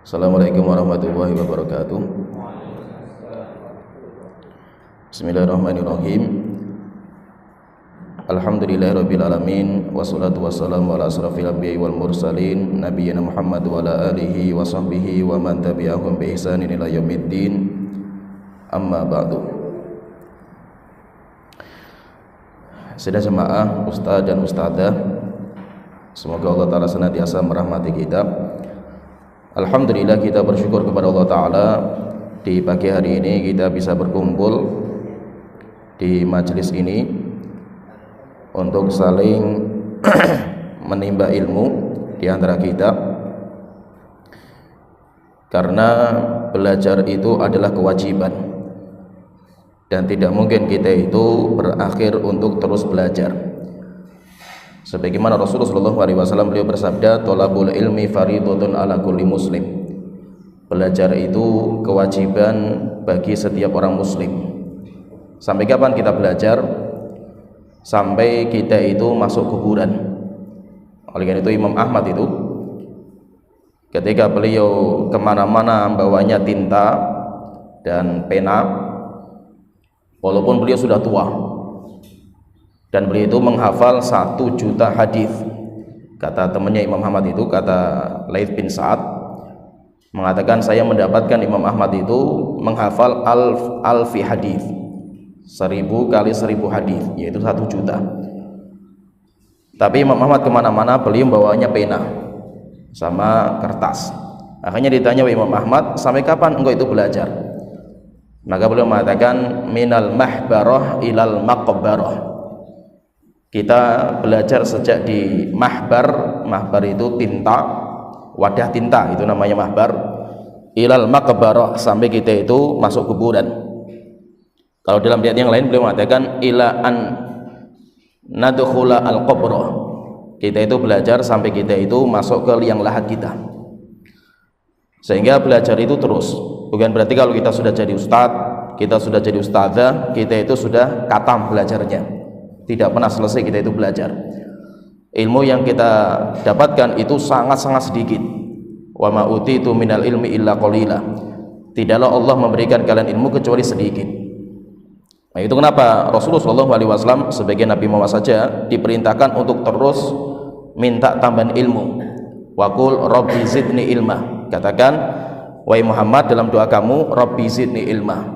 Assalamualaikum warahmatullahi wabarakatuh. Bismillahirrahmanirrahim. Alhamdulillahirabbil alamin wassalatu wassalamu ala asrofil anbiya'i wal mursalin nabiyyina Muhammad wa ala alihi wa sahbihi wa man tabi'ahum bi ihsanin ila yaumiddin. Amma ba'du. Sidang jemaah, ustaz dan ustadzah, semoga Allah Ta'ala senantiasa merahmati kita. Alhamdulillah, kita bersyukur kepada Allah Ta'ala di pagi hari ini kita bisa berkumpul di majelis ini untuk saling menimba ilmu di antara kita, karena belajar itu adalah kewajiban dan tidak mungkin kita itu berakhir untuk terus belajar. Sebagaimana Rasulullah SAW beliau bersabda, "Thalabul ilmi fardhun ala kulli muslim." Belajar itu kewajiban bagi setiap orang muslim. Sampai kapan kita belajar? Sampai kita itu masuk kuburan. Oleh karena itu Imam Ahmad itu ketika beliau kemana-mana bawanya tinta dan pena, walaupun beliau sudah tua, dan beliau itu menghafal 1 juta hadis. Kata temannya Imam Ahmad itu, kata Laits bin Sa'ad, mengatakan saya mendapatkan Imam Ahmad itu menghafal alfi hadis, 1000 kali 1000 hadis, yaitu 1 juta. Tapi Imam Ahmad kemana-mana beliau bawanya pena sama kertas. Akhirnya ditanya Imam Ahmad, sampai kapan engkau itu belajar? Maka beliau mengatakan, minal mahbarah ilal maqbarah. Kita belajar sejak di mahbar. Mahbar itu tinta, wadah tinta, itu namanya mahbar. Ilal maqbarah, sampai kita itu masuk kuburan. Kalau dalam ayat yang lain beliau mengatakan ila an nadkhula al-qabrah. Kita itu belajar sampai kita itu masuk ke liang lahat kita. Sehingga belajar itu terus. Bukan berarti kalau kita sudah jadi ustadz, kita sudah jadi ustadzah, kita itu sudah katam belajarnya. Tidak pernah selesai kita itu belajar. Ilmu yang kita dapatkan itu sangat-sangat sedikit. Wa ma utitu minal ilmi illa qalila. Tidaklah Allah memberikan kalian ilmu kecuali sedikit. Nah, itu kenapa Rasulullah SAW sebagai Nabi Muhammad saja diperintahkan untuk terus minta tambahan ilmu. Wa qul rabbi zidni ilma. Katakan, wahai Muhammad, dalam doa kamu, rabbi zidni ilma,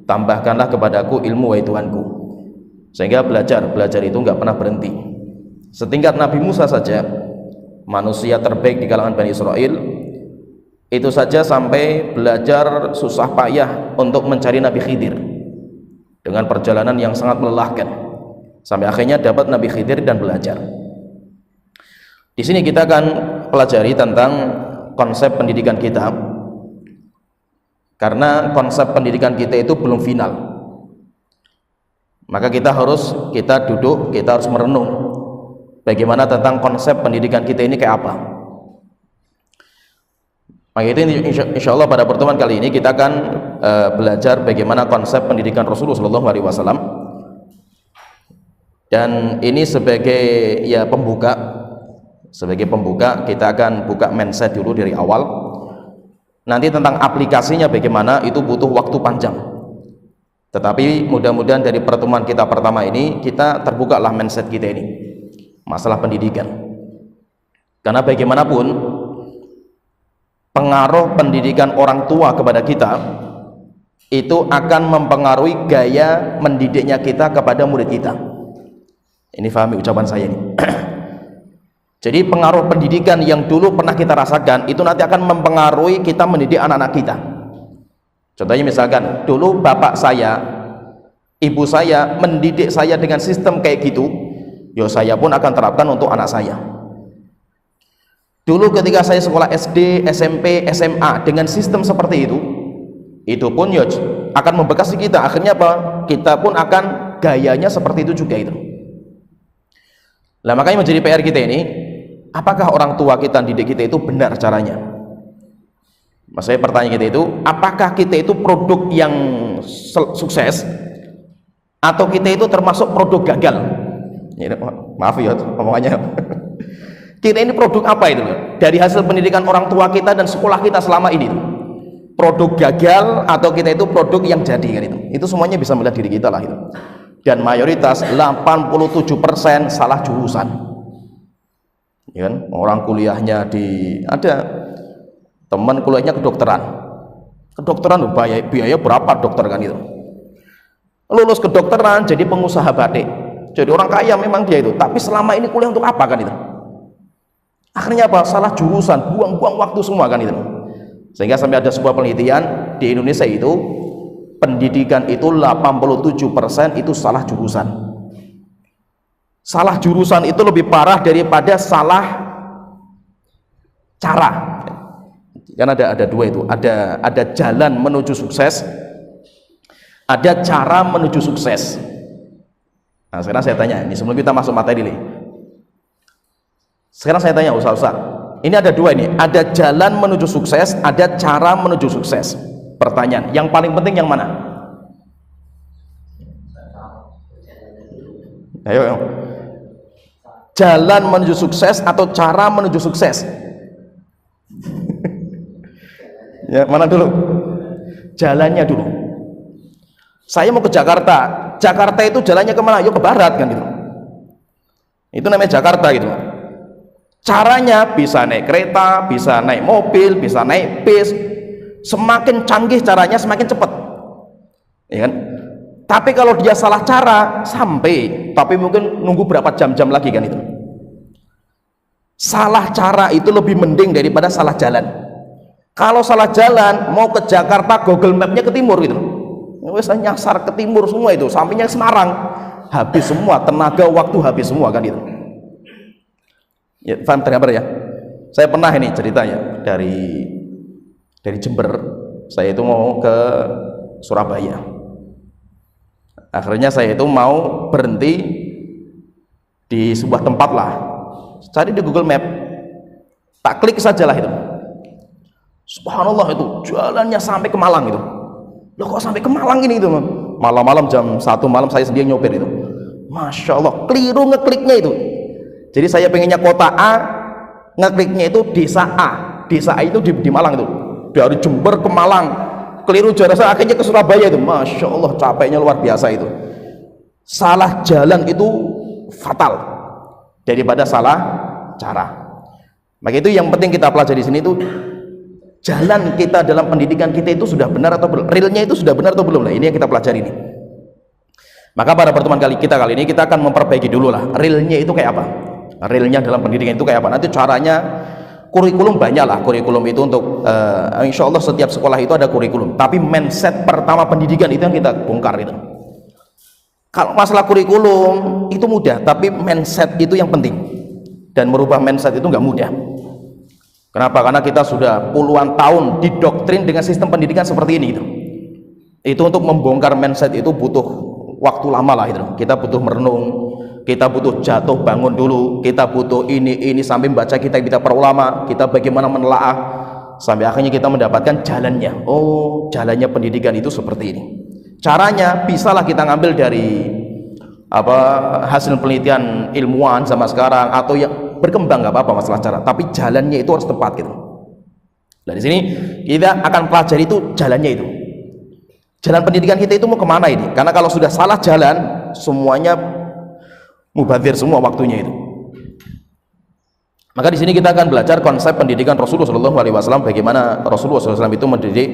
tambahkanlah kepadaku ilmu wahai Tuhanku. Sehingga belajar itu enggak pernah berhenti. Setingkat Nabi Musa saja, manusia terbaik di kalangan Bani Israel, itu saja sampai belajar susah payah untuk mencari Nabi Khidir dengan perjalanan yang sangat melelahkan, sampai akhirnya dapat Nabi Khidir dan belajar. Di sini kita akan pelajari tentang konsep pendidikan kita, karena konsep pendidikan kita itu belum final. Maka kita duduk, kita harus merenung bagaimana tentang konsep pendidikan kita ini kayak apa. Maka itu insya Allah pada pertemuan kali ini kita akan belajar bagaimana konsep pendidikan Rasulullah SAW. Dan ini sebagai pembuka, kita akan buka mindset dulu dari awal. Nanti tentang aplikasinya bagaimana itu butuh waktu panjang. Tetapi mudah-mudahan dari pertemuan kita pertama ini kita terbukalah mindset kita ini, masalah pendidikan. Karena bagaimanapun pengaruh pendidikan orang tua kepada kita itu akan mempengaruhi gaya mendidiknya kita kepada murid kita. Ini pahami ucapan saya ini. Jadi pengaruh pendidikan yang dulu pernah kita rasakan itu nanti akan mempengaruhi kita mendidik anak-anak kita. Contohnya misalkan dulu bapak saya, ibu saya mendidik saya dengan sistem kayak gitu, ya saya pun akan terapkan untuk anak saya. Dulu ketika saya sekolah SD, SMP, SMA dengan sistem seperti itu pun ya akan membekas di kita. Akhirnya apa? Kita pun akan gayanya seperti itu juga itu. Nah, makanya menjadi PR kita ini, apakah orang tua kita didik kita itu benar caranya? Maksudnya pertanyaan kita itu, apakah kita itu produk yang sukses atau kita itu termasuk produk gagal? Ya, maaf ya omongannya. Kita ini produk apa itu? Dari hasil pendidikan orang tua kita dan sekolah kita selama ini. Produk gagal atau kita itu produk yang jadi kan itu. Itu semuanya bisa melihat diri kita lah itu. Dan mayoritas 87% salah jurusan. Ya kan? Orang kuliahnya ada teman kuliahnya kedokteran. Kedokteran biaya berapa dokter kan itu. Lulus kedokteran jadi pengusaha batik. Jadi orang kaya memang dia itu, tapi selama ini kuliah untuk apa kan itu? Akhirnya apa? Salah jurusan, buang-buang waktu semua kan itu. Sehingga sampai ada sebuah penelitian di Indonesia itu pendidikan itu 87% itu salah jurusan. Salah jurusan itu lebih parah daripada salah cara. Kan ada dua itu, ada jalan menuju sukses, ada cara menuju sukses. Nah, sekarang saya tanya, ini sebelum kita masuk materi nih. Sekarang saya tanya Ustaz, ini ada dua ini, ada jalan menuju sukses, ada cara menuju sukses. Pertanyaan, yang paling penting yang mana? Ayo. Jalan menuju sukses atau cara menuju sukses? Ya, mana dulu? Jalannya dulu. Saya mau ke Jakarta. Jakarta itu jalannya kemana? Yuk ke barat kan gitu. Itu namanya Jakarta gitu. Caranya bisa naik kereta, bisa naik mobil, bisa naik bis. Semakin canggih caranya semakin cepat. Ya kan? Tapi kalau dia salah cara sampai, tapi mungkin nunggu berapa jam-jam lagi kan itu. Salah cara itu lebih mending daripada salah jalan. Kalau salah jalan mau ke Jakarta, Google Map-nya ke timur gitu. Wes nyasar ke timur semua itu, sampingnya Semarang, habis semua tenaga, waktu habis semua kan itu. Ya, paham tergambar ya? Saya pernah ini ceritanya dari Jember, saya itu mau ke Surabaya. Akhirnya saya itu mau berhenti di sebuah tempat lah, cari di Google Map, tak klik sajalah itu. Subhanallah itu jalannya sampai ke Malang itu. Loh kok sampai ke Malang ini itu? Malam-malam jam 1 malam saya sendiri nyopir itu. Masya Allah, keliru ngekliknya itu. Jadi saya pengennya kota A, ngekliknya itu desa A. Desa A itu di Malang itu. Dari Jember ke Malang, keliru jasa akhirnya ke Surabaya itu. Masya Allah, capeknya luar biasa itu. Salah jalan itu fatal daripada salah cara. Maka itu yang penting kita pelajari di sini itu, jalan kita dalam pendidikan kita itu sudah benar atau belum, realnya itu sudah benar atau belum lah. Ini yang kita pelajari ini. Maka pada pertemuan kali ini kita akan memperbaiki dulu lah, realnya itu kayak apa, realnya dalam pendidikan itu kayak apa. Nanti caranya, kurikulum banyak lah, kurikulum itu untuk insya Allah setiap sekolah itu ada kurikulum, tapi mindset pertama pendidikan itu yang kita bongkar itu. Kalau masalah kurikulum itu mudah, tapi mindset itu yang penting, dan merubah mindset itu nggak mudah. Kenapa? Karena kita sudah puluhan tahun didoktrin dengan sistem pendidikan seperti ini itu. Itu untuk membongkar mindset itu butuh waktu lama lah itu. Kita butuh merenung, kita butuh jatuh bangun dulu, kita butuh ini sampai baca kitab para ulama, kita bagaimana menelaah sampai akhirnya kita mendapatkan jalannya. Oh, jalannya pendidikan itu seperti ini. Caranya bisalah kita ngambil dari hasil penelitian ilmuwan zaman sekarang atau yang berkembang, nggak apa-apa masalah cara, tapi jalannya itu harus tepat gitu. Nah di sini kita akan pelajari itu jalannya itu. Jalan pendidikan kita itu mau kemana ini? Karena kalau sudah salah jalan, semuanya mubazir semua waktunya itu. Maka di sini kita akan belajar konsep pendidikan Rasulullah SAW, bagaimana Rasulullah SAW itu mendidik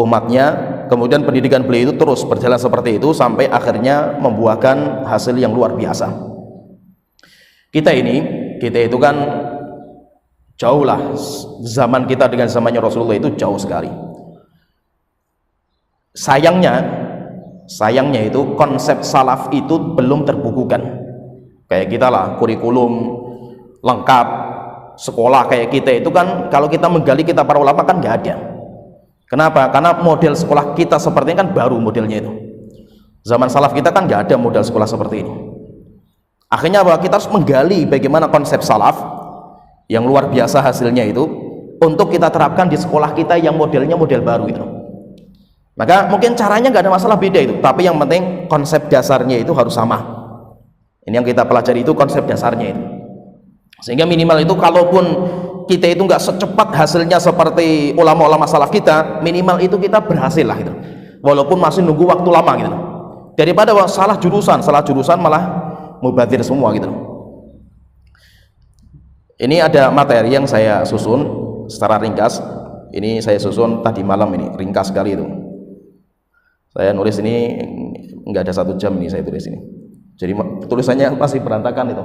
umatnya, kemudian pendidikan beliau itu terus berjalan seperti itu sampai akhirnya membuahkan hasil yang luar biasa. Kita itu kan jauh lah, zaman kita dengan zamannya Rasulullah itu jauh sekali. Sayangnya itu konsep salaf itu belum terbukukan. Kayak kita lah, kurikulum lengkap sekolah kayak kita itu kan, kalau kita menggali kita para ulama kan nggak ada. Kenapa? Karena model sekolah kita seperti ini kan baru modelnya itu. Zaman salaf kita kan nggak ada model sekolah seperti ini. Akhirnya apa? Kita harus menggali bagaimana konsep salaf yang luar biasa hasilnya itu untuk kita terapkan di sekolah kita yang modelnya model baru itu. Maka mungkin caranya nggak ada masalah beda itu, tapi yang penting konsep dasarnya itu harus sama. Ini yang kita pelajari itu konsep dasarnya itu. Sehingga minimal itu kalaupun kita itu nggak secepat hasilnya seperti ulama-ulama salaf kita, minimal itu kita berhasil lah gitu, walaupun masih nunggu waktu lama gitu, daripada salah jurusan malah mubazir semua gitu. Ini ada materi yang saya susun secara ringkas, ini saya susun tadi malam, ini ringkas sekali itu. Saya nulis ini nggak ada 1 jam ini saya tulis ini, jadi tulisannya masih berantakan itu,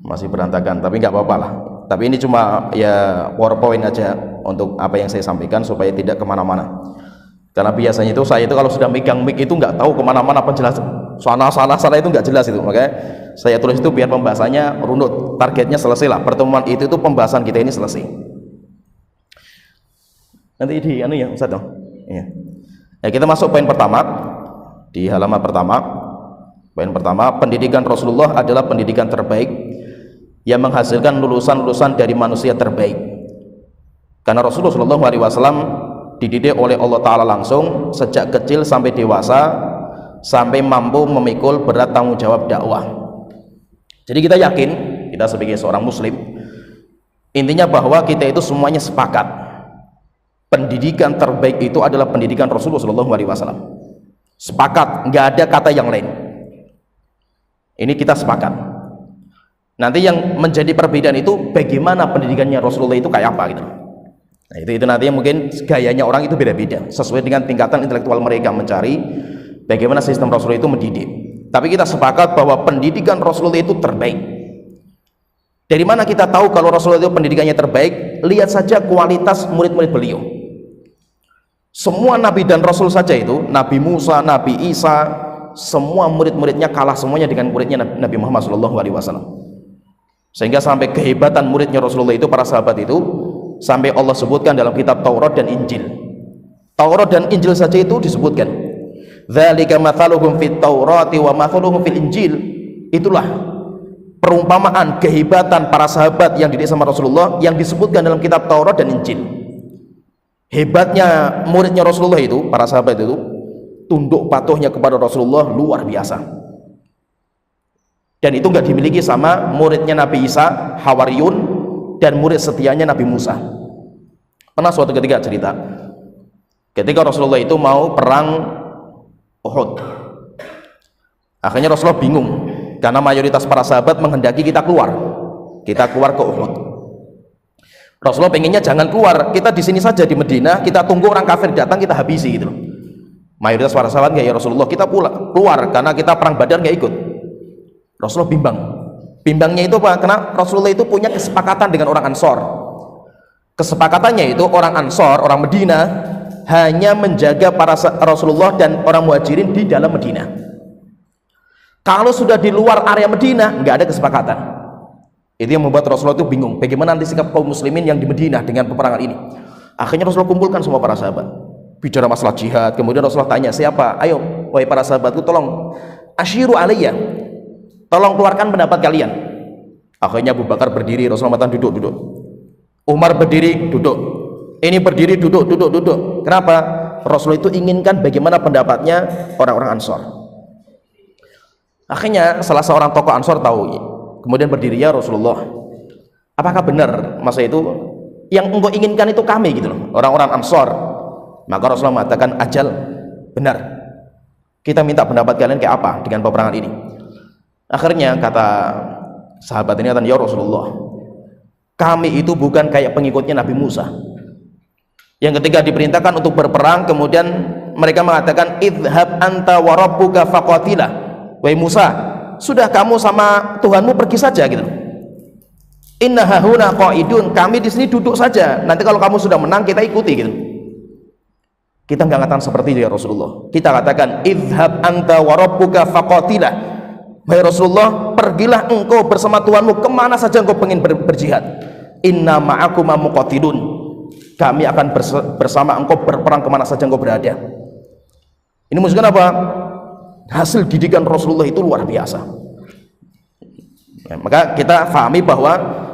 masih berantakan, tapi nggak apa-apa lah. Tapi ini cuma ya PowerPoint aja untuk apa yang saya sampaikan supaya tidak kemana-mana. Karena biasanya itu saya itu kalau sudah megang mic itu nggak tahu kemana-mana penjelasan, sana itu nggak jelas itu. Makanya saya tulis itu biar pembahasannya runut, targetnya selesai lah. Pertemuan itu pembahasan kita ini selesai. Nanti di anu ya Ustaz dong. Iya. Ya, kita masuk poin pertama di halaman pertama. Poin pertama, pendidikan Rasulullah adalah pendidikan terbaik yang menghasilkan lulusan-lulusan dari manusia terbaik. Karena Rasulullah SAW dididik oleh Allah Ta'ala langsung sejak kecil sampai dewasa, sampai mampu memikul berat tanggung jawab dakwah. Jadi kita yakin, kita sebagai seorang muslim, intinya bahwa kita itu semuanya sepakat pendidikan terbaik itu adalah pendidikan Rasulullah SAW. Sepakat, nggak ada kata yang lain. Ini kita sepakat. Nanti yang menjadi perbedaan itu bagaimana pendidikannya Rasulullah itu kayak apa gitu. Nah, itu nantinya mungkin gayanya orang itu beda-beda sesuai dengan tingkatan intelektual mereka mencari bagaimana sistem Rasulullah itu mendidik. Tapi kita sepakat bahwa pendidikan Rasulullah itu terbaik. Dari mana kita tahu kalau Rasulullah itu pendidikannya terbaik? Lihat saja kualitas murid-murid beliau. Semua nabi dan rasul saja itu, Nabi Musa, Nabi Isa, semua murid-muridnya kalah semuanya dengan muridnya Nabi Muhammad SAW. Sehingga sampai kehebatan muridnya Rasulullah itu, para sahabat itu, sampai Allah sebutkan dalam kitab Taurat dan Injil. Taurat dan Injil saja itu disebutkan. Dzalika mathaluhum fit Taurati wa mathaluhum fil Injil. Itulah perumpamaan kehebatan para sahabat yang dididik sama Rasulullah yang disebutkan dalam kitab Taurat dan Injil. Hebatnya muridnya Rasulullah itu, para sahabat itu, tunduk patuhnya kepada Rasulullah luar biasa. Dan itu nggak dimiliki sama muridnya Nabi Isa, Hawariyun, dan murid setianya Nabi Musa. Pernah suatu ketika cerita, ketika Rasulullah itu mau perang Uhud, akhirnya Rasulullah bingung karena mayoritas para sahabat menghendaki kita keluar ke Uhud. Rasulullah pengennya jangan keluar, kita di sini saja di Madinah, kita tunggu orang kafir datang, kita habisi gitu loh. Mayoritas para sahabat nggak, ya Rasulullah kita keluar karena kita perang Badar nggak ikut. Rasulullah bimbangnya itu apa? Karena Rasulullah itu punya kesepakatan dengan orang Ansor. Kesepakatannya itu orang Ansor, orang Medina hanya menjaga para Rasulullah dan orang Muhajirin di dalam Medina. Kalau sudah di luar area Medina nggak ada kesepakatan. Itu yang membuat Rasulullah itu bingung bagaimana nanti sikap kaum muslimin yang di Medina dengan peperangan ini. Akhirnya Rasulullah kumpulkan semua para sahabat, bicara masalah jihad. Kemudian Rasulullah tanya, siapa? Ayo wahai para sahabatku, tolong asyiru alayya, tolong keluarkan pendapat kalian. Akhirnya Abu Bakar berdiri, Rasulullah mengatakan duduk. Umar berdiri, duduk. Ini berdiri, duduk. Kenapa? Rasulullah itu inginkan bagaimana pendapatnya orang-orang Ansor. Akhirnya salah seorang tokoh Ansor tahu, kemudian berdiri, ya Rasulullah, apakah benar masa itu yang engkau inginkan itu kami gitu loh, orang-orang Ansor? Maka Rasulullah mengatakan, ajal, benar. Kita minta pendapat kalian kayak apa dengan peperangan ini. Akhirnya kata sahabat ini, ya Rasulullah, kami itu bukan kayak pengikutnya Nabi Musa yang ketika diperintahkan untuk berperang kemudian mereka mengatakan idhab anta wa rabbuka faqatila, wahai Musa, sudah kamu sama Tuhanmu pergi saja gitu. Inna hahuna qaidun, kami di sini duduk saja, nanti kalau kamu sudah menang kita ikuti gitu. Kita nggak katakan seperti itu ya Rasulullah, kita katakan idhab anta wa rabbuka faqatila, wahai Rasulullah, pergilah engkau bersama Tuhanmu kemana saja engkau pengen berjihad. Inna ma'akuma muqatilun, kami akan bersama engkau berperang kemana saja engkau berada. Ini menunjukkan apa? Hasil didikan Rasulullah itu luar biasa. Ya, maka kita fahami bahwa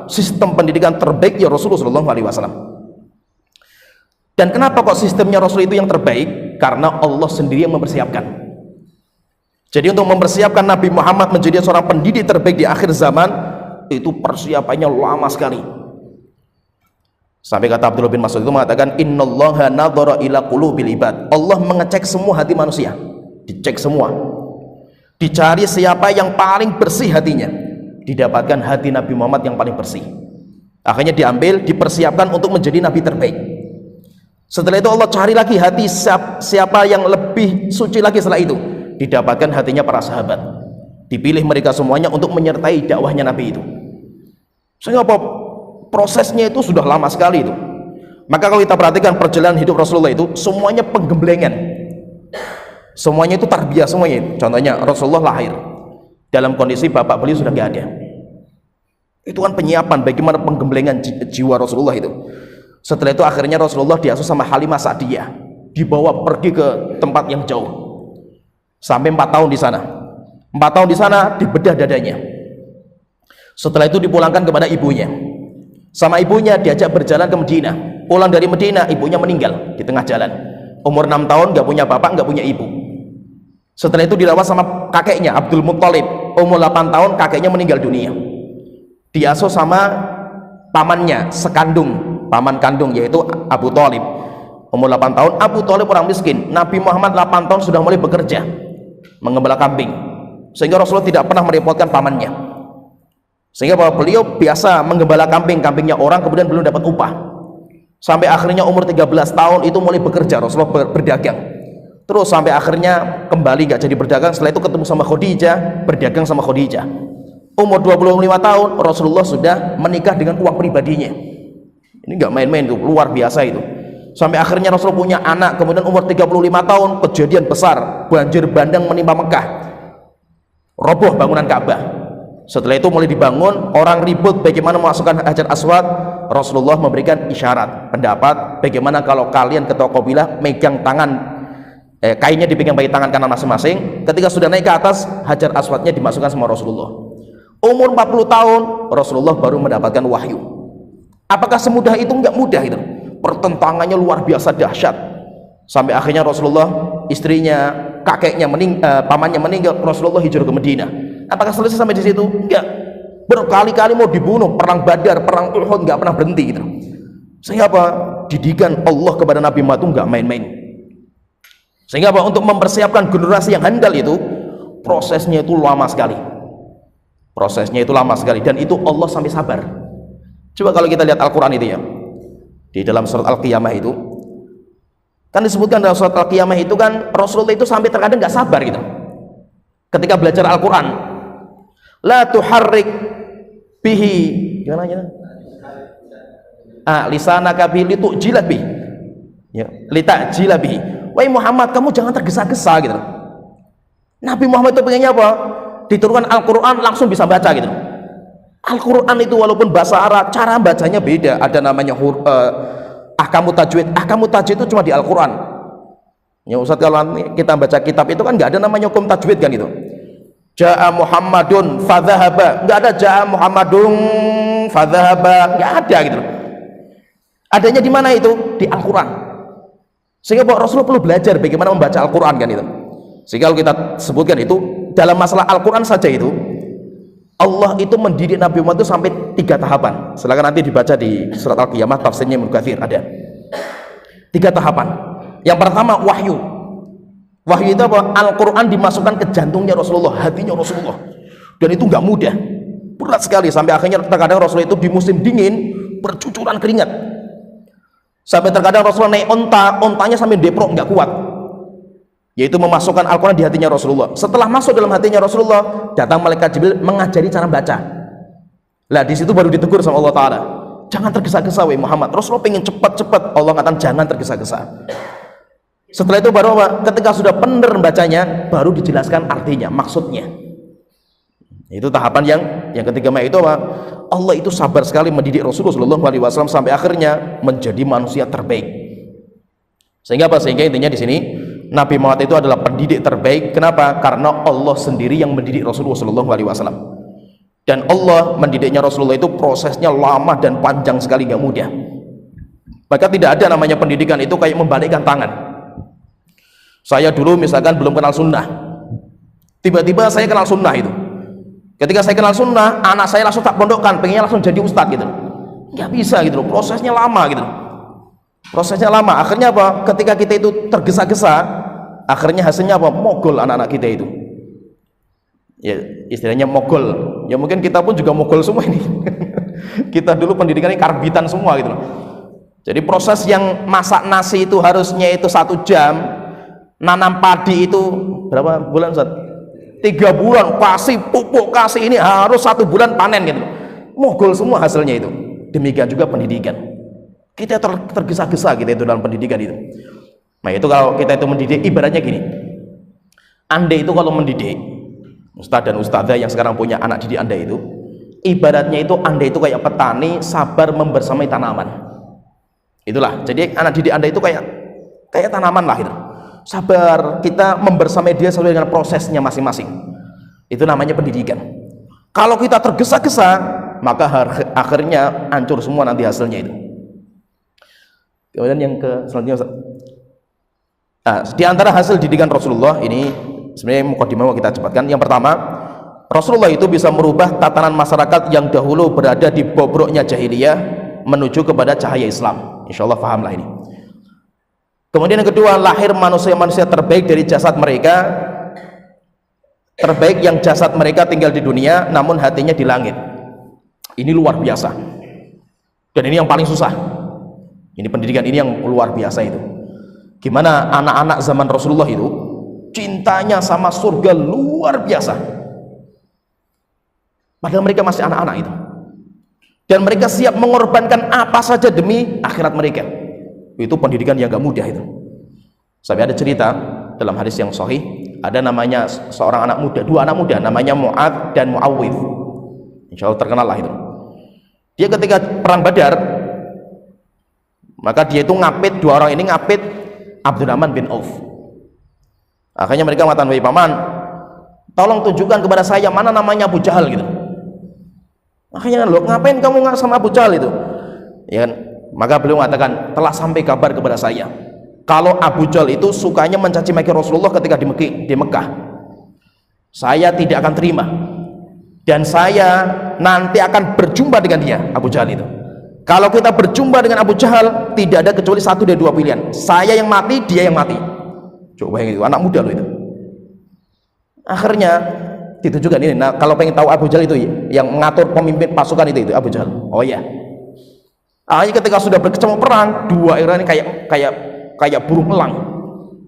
sistem pendidikan terbaik ya Rasulullah SAW. Dan kenapa kok sistemnya Rasul itu yang terbaik? Karena Allah sendiri yang mempersiapkan. Jadi untuk mempersiapkan Nabi Muhammad menjadi seorang pendidik terbaik di akhir zaman, itu persiapannya lama sekali. Sampai kata Abdullah bin Mas'ud itu mengatakan, innallaha nadhara ila qulubil ibad. Allah mengecek semua hati manusia, dicek semua, dicari siapa yang paling bersih hatinya, didapatkan hati Nabi Muhammad yang paling bersih. Akhirnya diambil, dipersiapkan untuk menjadi nabi terbaik. Setelah itu Allah cari lagi hati siapa yang lebih suci lagi. Setelah itu didapatkan hatinya para sahabat, dipilih mereka semuanya untuk menyertai dakwahnya Nabi itu. Sehingga prosesnya itu sudah lama sekali itu. Maka kalau kita perhatikan perjalanan hidup Rasulullah itu semuanya penggemblengan, semuanya itu tarbiyah semuanya. Contohnya Rasulullah lahir dalam kondisi bapak beliau sudah nggak ada. Itu kan penyiapan bagaimana penggemblengan jiwa Rasulullah itu. Setelah itu akhirnya Rasulullah diasuh sama Halimah Sa'diyah, dibawa pergi ke tempat yang jauh sampai 4 tahun di sana. 4 tahun di sana dibedah dadanya. Setelah itu dipulangkan kepada ibunya. Sama ibunya diajak berjalan ke Madinah. Pulang dari Madinah ibunya meninggal di tengah jalan. Umur 6 tahun, nggak punya bapak, nggak punya ibu. Setelah itu dirawat sama kakeknya Abdul Muttalib. Umur 8 tahun kakeknya meninggal dunia. Diasuh sama pamannya sekandung, paman kandung yaitu Abu Thalib. Umur 8 tahun, Abu Thalib orang miskin. Nabi Muhammad 8 tahun sudah mulai bekerja mengembala kambing, sehingga Rasulullah tidak pernah merepotkan pamannya. Sehingga bahwa beliau biasa menggembala kambing, kambingnya orang, kemudian belum dapat upah. Sampai akhirnya umur 13 tahun itu mulai bekerja, Rasulullah berdagang. Terus sampai akhirnya kembali nggak jadi berdagang. Setelah itu ketemu sama Khadijah, berdagang sama Khadijah. Umur 25 tahun Rasulullah sudah menikah dengan uang pribadinya. Ini nggak main-main tuh, luar biasa itu. Sampai akhirnya Rasul punya anak, kemudian umur 35 tahun kejadian besar, banjir bandang menimpa Mekah, roboh bangunan Ka'bah. Setelah itu mulai dibangun, orang ribut bagaimana memasukkan Hajar Aswad. Rasulullah memberikan isyarat pendapat bagaimana kalau kalian ketua kabilah megang tangan, kainnya dipegang bagian tangan kanan masing-masing. Ketika sudah naik ke atas, Hajar Aswadnya dimasukkan sama Rasulullah. Umur 40 tahun Rasulullah baru mendapatkan wahyu. Apakah semudah itu? Enggak mudah itu. Pertentangannya luar biasa dahsyat. Sampai akhirnya Rasulullah, istrinya, kakeknya pamannya meninggal, Rasulullah hijrah ke Madinah. Apakah selesai sampai di situ? Enggak. Berkali-kali mau dibunuh, perang Badar, perang Uhud, enggak pernah berhenti gitu. Sehingga apa? Didikan Allah kepada Nabi Muhammad itu enggak main-main. Sehingga apa? Untuk mempersiapkan generasi yang handal itu, prosesnya itu lama sekali. Prosesnya itu lama sekali, dan itu Allah sampai sabar. Coba kalau kita lihat Al-Quran itu ya, di dalam surat Al-Qiyamah itu kan disebutkan dalam surat Al-Qiyamah itu kan Rasulullah itu sampai terkadang nggak sabar gitu ketika belajar Al-Quran. La tuharrik bihi, gimana aja? Lisanaka bihi litu'jila bihi, ya, litajila bihi. Wahai Muhammad, kamu jangan tergesa-gesa gitu. Nabi Muhammad itu pengennya apa? Diturunkan Al-Quran langsung bisa baca gitu. Al-Quran itu walaupun bahasa Arab, cara bacanya beda. Ada namanya ahkamu tajwid. Ahkamu tajwid itu cuma di Al-Quran. Ya Ustaz, kalau kita baca kitab itu kan nggak ada namanya hukum tajwid kan itu. Ja'a Muhammadun fadhahaba, nggak ada Ja'a Muhammadun fadhahaba, nggak ada gitu. Adanya di mana itu? Di Al-Quran. Sehingga Rasulullah perlu belajar bagaimana membaca Al-Quran kan itu. Sehingga kalau kita sebutkan itu dalam masalah Al-Quran saja itu Allah itu mendidik Nabi Muhammad itu sampai 3 tahapan. Silakan nanti dibaca di surat Al-Qiyamah, tafsirnya Ibnu Katsir ada 3 tahapan. Yang pertama wahyu. Wahyu itu apa? Al-Quran dimasukkan ke jantungnya Rasulullah, hatinya Rasulullah, dan itu nggak mudah, berat sekali. Sampai akhirnya terkadang Rasulullah itu di musim dingin bercucuran keringat. Sampai terkadang Rasulullah naik ontanya sampai deprok nggak kuat, yaitu memasukkan Al-Quran di hatinya Rasulullah. Setelah masuk dalam hatinya Rasulullah, datang malaikat Jibril mengajari cara baca. Lah di situ baru ditegur sama Allah Ta'ala, jangan tergesa-gesa wahai Muhammad. Rasulullah pengen cepat-cepat, Allah katakan jangan tergesa-gesa. Setelah itu baru apa? Ketika sudah benar bacanya, baru dijelaskan artinya, maksudnya. Itu tahapan yang ketiga. Itu apa? Allah itu sabar sekali mendidik Rasulullah SAW sampai akhirnya menjadi manusia terbaik. Sehingga apa? Sehingga intinya di sini Nabi Muhammad itu adalah pendidik terbaik. Kenapa? Karena Allah sendiri yang mendidik Rasulullah SAW. Dan Allah mendidiknya Rasulullah itu prosesnya lama dan panjang sekali, nggak mudah. Maka tidak ada namanya pendidikan itu kayak membalikkan tangan. Saya dulu misalkan belum kenal sunnah, tiba-tiba saya kenal sunnah itu. Ketika saya kenal sunnah, anak saya langsung tak pondokkan, pengennya langsung jadi ustadz gitu. Nggak bisa gitu loh, prosesnya lama gitu loh. Prosesnya lama, akhirnya apa? Ketika kita itu tergesa-gesa, akhirnya hasilnya apa? Mogol anak-anak kita itu. Ya istilahnya mogol. Ya mungkin kita pun juga mogol semua ini. Kita dulu pendidikannya karbitan semua gitu loh. Jadi proses yang masak nasi itu harusnya itu 1 jam, nanam padi itu berapa bulan Ustaz? 3 bulan, kasih pupuk, kasih ini harus 1 bulan panen gitu. Mogol semua hasilnya itu. Demikian juga pendidikan. Kita tergesa-gesa kita itu dalam pendidikan itu. Nah itu kalau kita itu mendidik, ibaratnya gini. Anda itu kalau mendidik, Ustadz dan Ustadzah yang sekarang punya anak didik Anda itu, ibaratnya itu Anda itu kayak petani sabar membersamai tanaman. Itulah, jadi anak didik Anda itu kayak tanaman lah gitu. Sabar, kita membersamai dia sesuai dengan prosesnya masing-masing. Itu namanya pendidikan. Kalau kita tergesa-gesa, maka akhirnya hancur semua nanti hasilnya itu. Kemudian yang selanjutnya, di antara hasil didikan Rasulullah ini sebenarnya mukadimah mau kita cepatkan. Yang pertama, Rasulullah itu bisa merubah tatanan masyarakat yang dahulu berada di bobroknya jahiliyah menuju kepada cahaya Islam. Insya Allah pahamlah ini. Kemudian yang kedua, lahir manusia-manusia terbaik dari jasad mereka, terbaik yang jasad mereka tinggal di dunia namun hatinya di langit. Ini luar biasa, dan ini yang paling susah. Ini pendidikan ini yang luar biasa itu. Gimana anak-anak zaman Rasulullah itu cintanya sama surga luar biasa, padahal mereka masih anak-anak itu, dan mereka siap mengorbankan apa saja demi akhirat mereka. Itu pendidikan yang gak mudah itu. Sampai ada cerita dalam hadis yang sahih, ada namanya seorang anak muda, 2 anak muda, namanya Mu'ad dan Mu'awwidh. Insya Allah terkenal lah itu. Dia ketika perang Badar, maka dia itu ngapit, 2 orang ini ngapit Abdurrahman bin Auf. Akhirnya mereka mengatakan, wahai paman, tolong tunjukkan kepada saya mana namanya Abu Jahal gitu. Akhirnya, loh ngapain kamu nggak sama Abu Jahal itu? Ya kan? Maka beliau mengatakan, telah sampai kabar kepada saya kalau Abu Jahal itu sukanya mencaci maki Rasulullah ketika di Mekah. Saya tidak akan terima, dan saya nanti akan berjumpa dengan dia, Abu Jahal itu. Kalau kita berjumpa dengan Abu Jahal, tidak ada kecuali 1 dari 2 pilihan, saya yang mati, dia yang mati. Coba yang itu, anak muda loh itu. Akhirnya ditujukan ini. Nah, kalau pengen tahu Abu Jahal itu yang mengatur pemimpin pasukan itu Abu Jahal. Oh ya. Akhirnya ketika sudah berkecamuk perang, 2 orang ini kayak burung elang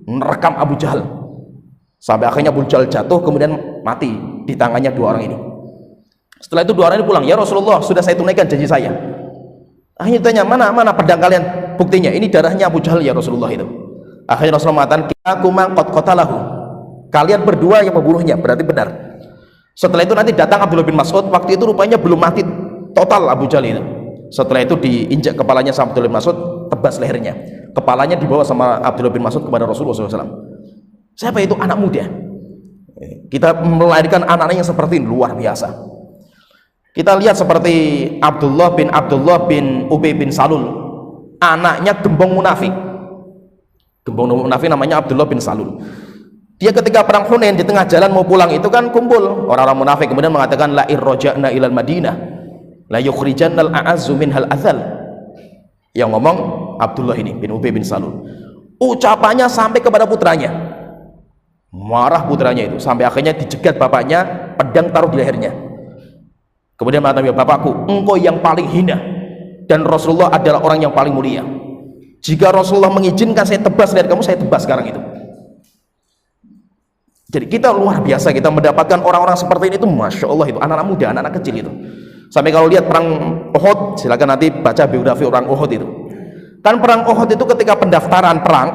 merekam Abu Jahal. Sampai akhirnya Abu Jahal jatuh kemudian mati di tangannya 2 orang ini. Setelah itu 2 orang ini pulang, ya Rasulullah, sudah saya tunaikan janji saya. Akhirnya tanya, mana pedang kalian, buktinya ini darahnya Abu Jahal ya Rasulullah itu. Akhirnya Rasulullah mengatakan, "Kilakuma qad qatalahu." Kalian berdua yang membunuhnya, berarti benar. Setelah itu nanti datang Abdullah bin Mas'ud, waktu itu rupanya belum mati total Abu Jahal itu. Setelah itu diinjak kepalanya sama Abdullah bin Mas'ud, tebas lehernya. Kepalanya dibawa sama Abdullah bin Mas'ud kepada Rasulullah SAW. Siapa itu? Anak muda. Kita melahirkan anak-anak yang seperti ini, luar biasa. Kita lihat seperti Abdullah bin Ubay bin Salul, anaknya gembong munafik. Gembong munafik namanya Abdullah bin Salul. Dia ketika perang Hunain di tengah jalan mau pulang itu kan kumpul orang-orang munafik, kemudian mengatakan la irraja'na ilal Madinah la yukhrijannal a'azzu minhal adzal. Yang ngomong Abdullah ini bin Ubay bin Salul. Ucapannya sampai kepada putranya. Marah putranya itu sampai akhirnya dijegat bapaknya, pedang taruh di lehernya. Kemudian mengatakan, ya bapakku, engkau yang paling hina dan Rasulullah adalah orang yang paling mulia. Jika Rasulullah mengizinkan saya tebas leher kamu, saya tebas sekarang itu. Jadi kita luar biasa, kita mendapatkan orang-orang seperti ini itu, masya Allah itu, anak-anak muda, anak-anak kecil itu. Sampai kalau lihat perang Uhud, silakan nanti baca biografi orang Uhud itu. Kan perang Uhud itu ketika pendaftaran perang,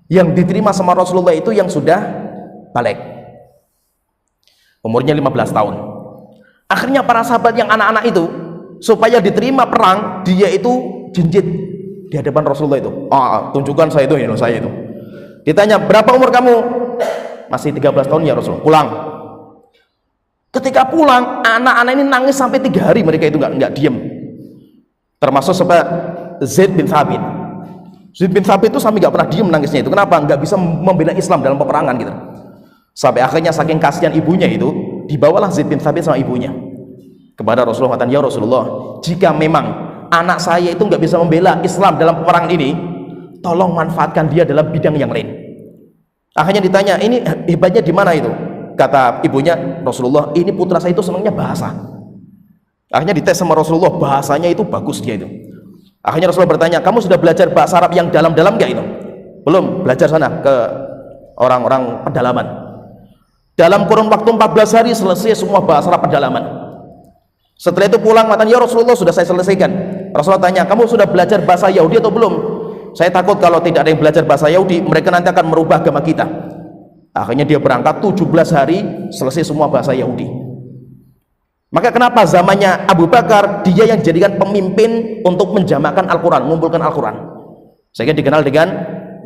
yang diterima sama Rasulullah itu yang sudah balik, umurnya 15 tahun. Akhirnya para sahabat yang anak-anak itu, supaya diterima perang, dia itu jinjit di hadapan Rasulullah itu. Tunjukkan saya itu, saya itu. Ditanya, berapa umur kamu? Masih 13 tahun ya Rasulullah. Pulang. Ketika pulang, anak-anak ini nangis sampai 3 hari, mereka itu nggak diem. Termasuk sebab Zaid bin Thabit. Zaid bin Thabit itu sampai nggak pernah diem nangisnya itu. Kenapa? Nggak bisa membela Islam dalam peperangan gitu. Sampai akhirnya saking kasihan ibunya itu, dibawalah Zaid bin Thabit sama ibunya kepada Rasulullah, mengatakan, ya Rasulullah, jika memang anak saya itu nggak bisa membela Islam dalam peperangan ini, tolong manfaatkan dia dalam bidang yang lain. Akhirnya ditanya, ini hebatnya di mana itu? Kata ibunya, Rasulullah, ini putra saya itu senangnya bahasa. Akhirnya dites sama Rasulullah, bahasanya itu bagus dia itu. Akhirnya Rasulullah bertanya, kamu sudah belajar bahasa Arab yang dalam-dalam nggak itu? Belum, belajar sana ke orang-orang pedalaman. Dalam kurun waktu 14 hari selesai semua bahasa Arab pedalaman. Setelah itu pulang, mengatakan, ya Rasulullah, sudah saya selesaikan. Rasulullah tanya, kamu sudah belajar bahasa Yahudi atau belum? Saya takut kalau tidak ada yang belajar bahasa Yahudi, mereka nanti akan merubah agama kita. Akhirnya dia berangkat 17 hari, selesai semua bahasa Yahudi. Maka kenapa zamannya Abu Bakar, dia yang dijadikan pemimpin untuk menjamakkan Al-Quran, mengumpulkan Al-Quran. Sehingga dikenal dengan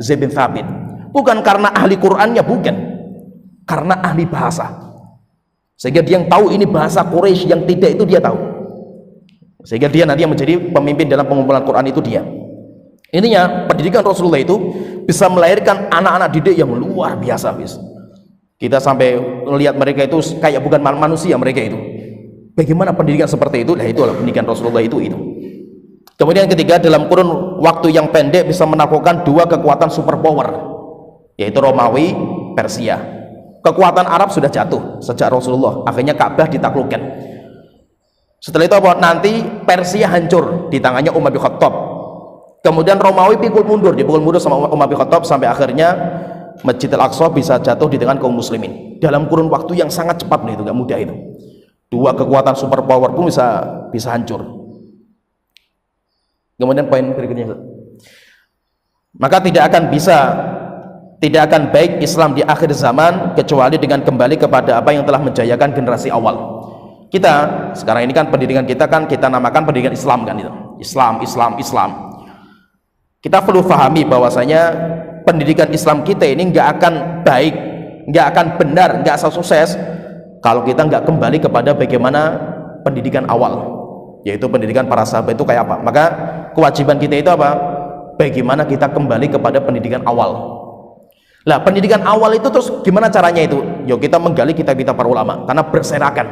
Zaid bin Thabit. Bukan karena ahli Qurannya, bukan. Karena ahli bahasa. Sehingga dia yang tahu ini bahasa Quraisy, yang tidak itu dia tahu. Sehingga dia nanti yang menjadi pemimpin dalam pengumpulan Quran itu dia. Intinya pendidikan Rasulullah itu bisa melahirkan anak-anak didik yang luar biasa, bis. Kita sampai melihat mereka itu kayak bukan manusia mereka itu. Bagaimana pendidikan seperti itu? Nah, itulah pendidikan Rasulullah itu. Kemudian ketiga, dalam kurun waktu yang pendek bisa menaklukkan dua kekuatan superpower, yaitu Romawi, Persia. Kekuatan Arab sudah jatuh sejak Rasulullah, akhirnya Ka'bah ditaklukkan. Setelah itu apa? Nanti Persia hancur di tangannya Umar bin Khattab. Kemudian Romawi dipukul mundur sama Umar bin Khattab, sampai akhirnya Masjidil Aqsa bisa jatuh di tangan kaum muslimin dalam kurun waktu yang sangat cepat. Itu nggak mudah itu. Dua kekuatan superpower pun bisa hancur. Kemudian poin berikutnya, maka tidak akan baik Islam di akhir zaman kecuali dengan kembali kepada apa yang telah menjayakan generasi awal. Kita sekarang ini kan pendidikan kita namakan pendidikan Islam kan itu. Islam. Kita perlu pahami bahwasanya pendidikan Islam kita ini nggak akan baik, nggak akan benar, nggak akan sukses kalau kita nggak kembali kepada bagaimana pendidikan awal, yaitu pendidikan para sahabat itu kayak apa. Maka kewajiban kita itu apa? Bagaimana kita kembali kepada pendidikan awal. Lah, pendidikan awal itu terus gimana caranya itu? Yuk kita menggali kitab-kitab para ulama, karena berserakan.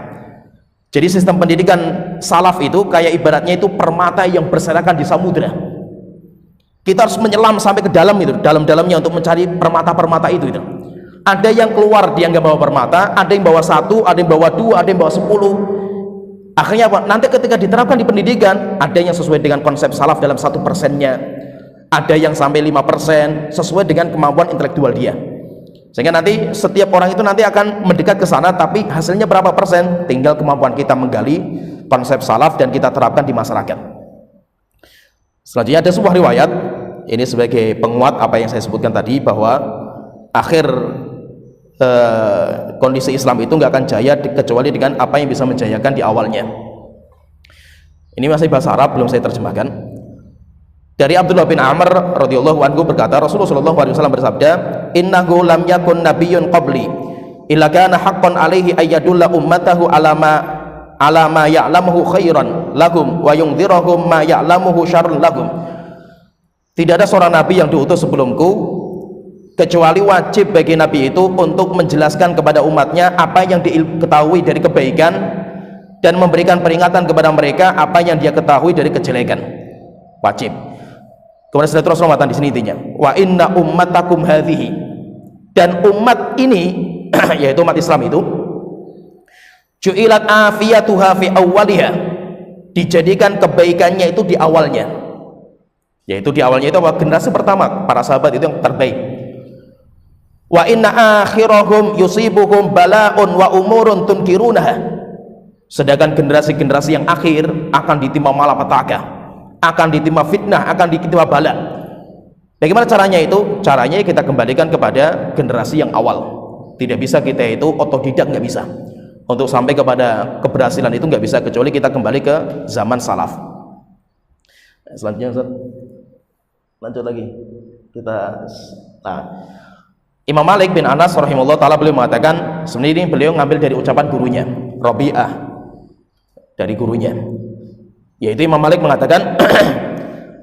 Jadi sistem pendidikan salaf itu kayak ibaratnya itu permata yang berserakan di samudra. Kita harus menyelam sampai ke dalam itu, dalam-dalamnya untuk mencari permata-permata itu. Ada yang keluar dia nggak bawa permata, ada yang bawa 1, ada yang bawa 2, ada yang bawa 10. Akhirnya apa? Nanti ketika diterapkan di pendidikan, ada yang sesuai dengan konsep salaf dalam 1%-nya, ada yang sampai 5% sesuai dengan kemampuan intelektual dia. Sehingga nanti setiap orang itu nanti akan mendekat ke sana, tapi hasilnya berapa persen? Tinggal kemampuan kita menggali konsep salaf dan kita terapkan di masyarakat. Selanjutnya ada sebuah riwayat, ini sebagai penguat apa yang saya sebutkan tadi, bahwa akhir kondisi Islam itu nggak akan jaya kecuali dengan apa yang bisa menjayakan di awalnya. Ini masih bahasa Arab, belum saya terjemahkan. Dari Abdullah bin Amr radhiyallahu anhu berkata, Rasulullah sallallahu alaihi wasallam bersabda, innahu lam yakun nabiyyun qabli illa kana haqqan alaihi ayyadulla ummatahu ala ma ya'lamuhu khairan lahum wa yunzirahum ma ya'lamuhu syarrun lahum. Tidak ada seorang nabi yang diutus sebelumku kecuali wajib bagi nabi itu untuk menjelaskan kepada umatnya apa yang diketahui dari kebaikan dan memberikan peringatan kepada mereka apa yang dia ketahui dari kejelekan. Wajib. Kemudian setelah itu Rasulullah di sini intinya, wa inna ummatakum hadhihi, dan umat ini yaitu umat Islam itu, ju'ilat afiyatuha fi awwaliha, dijadikan kebaikannya itu di awalnya, yaitu di awalnya itu apa? Generasi pertama para sahabat itu yang terbaik. Wa inna akhirahum yusibuhum bala'un wa umurun tunkirunaha, sedangkan generasi-generasi yang akhir akan ditimpa malapetaka, akan ditimpa fitnah, akan ditimpa bala. Bagaimana caranya itu? Caranya kita kembalikan kepada generasi yang awal. Tidak bisa kita itu otodidak, nggak bisa. Untuk sampai kepada keberhasilan itu nggak bisa kecuali kita kembali ke zaman salaf. Selanjutnya Ustaz, lanjut lagi kita. Imam Malik bin Anas rahimahullah taala beliau mengatakan, sebenarnya beliau ngambil dari ucapan gurunya Rabi'ah, dari gurunya, yaitu Imam Malik mengatakan,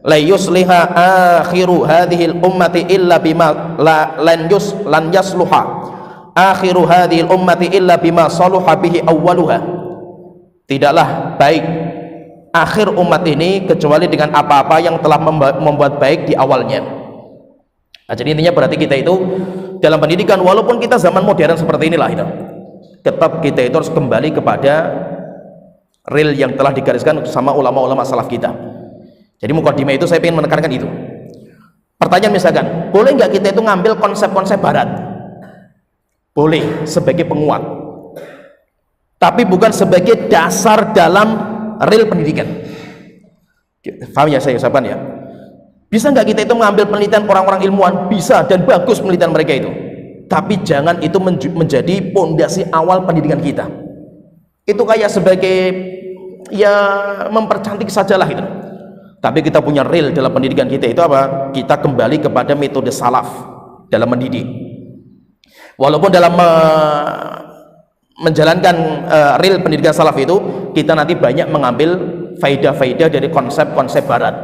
la yusliha akhiru hadhil ummati illa bima lan yasluha akhiru hadhil ummati illa bima saluha bihi awwaluha. Tidaklah baik akhir umat ini kecuali dengan apa-apa yang telah membuat baik di awalnya. Nah, jadi intinya berarti kita itu dalam pendidikan, walaupun kita zaman modern seperti inilah itu, tetap kita itu harus kembali kepada real yang telah digariskan sama ulama-ulama salaf kita. Jadi mukadimah itu saya ingin menekankan itu. Pertanyaan misalkan, boleh nggak kita itu ngambil konsep-konsep barat? Boleh, sebagai penguat, tapi bukan sebagai dasar dalam real pendidikan. Paham ya saya usahakan ya? Bisa nggak kita itu mengambil penelitian orang-orang ilmuwan? Bisa, dan bagus penelitian mereka itu, tapi jangan itu menjadi pondasi awal pendidikan kita. Itu kayak sebagai ya mempercantik sajalah itu. Tapi kita punya real dalam pendidikan kita itu apa? Kita kembali kepada metode salaf dalam mendidik. Walaupun dalam menjalankan real pendidikan salaf itu kita nanti banyak mengambil faidah-faidah dari konsep-konsep barat.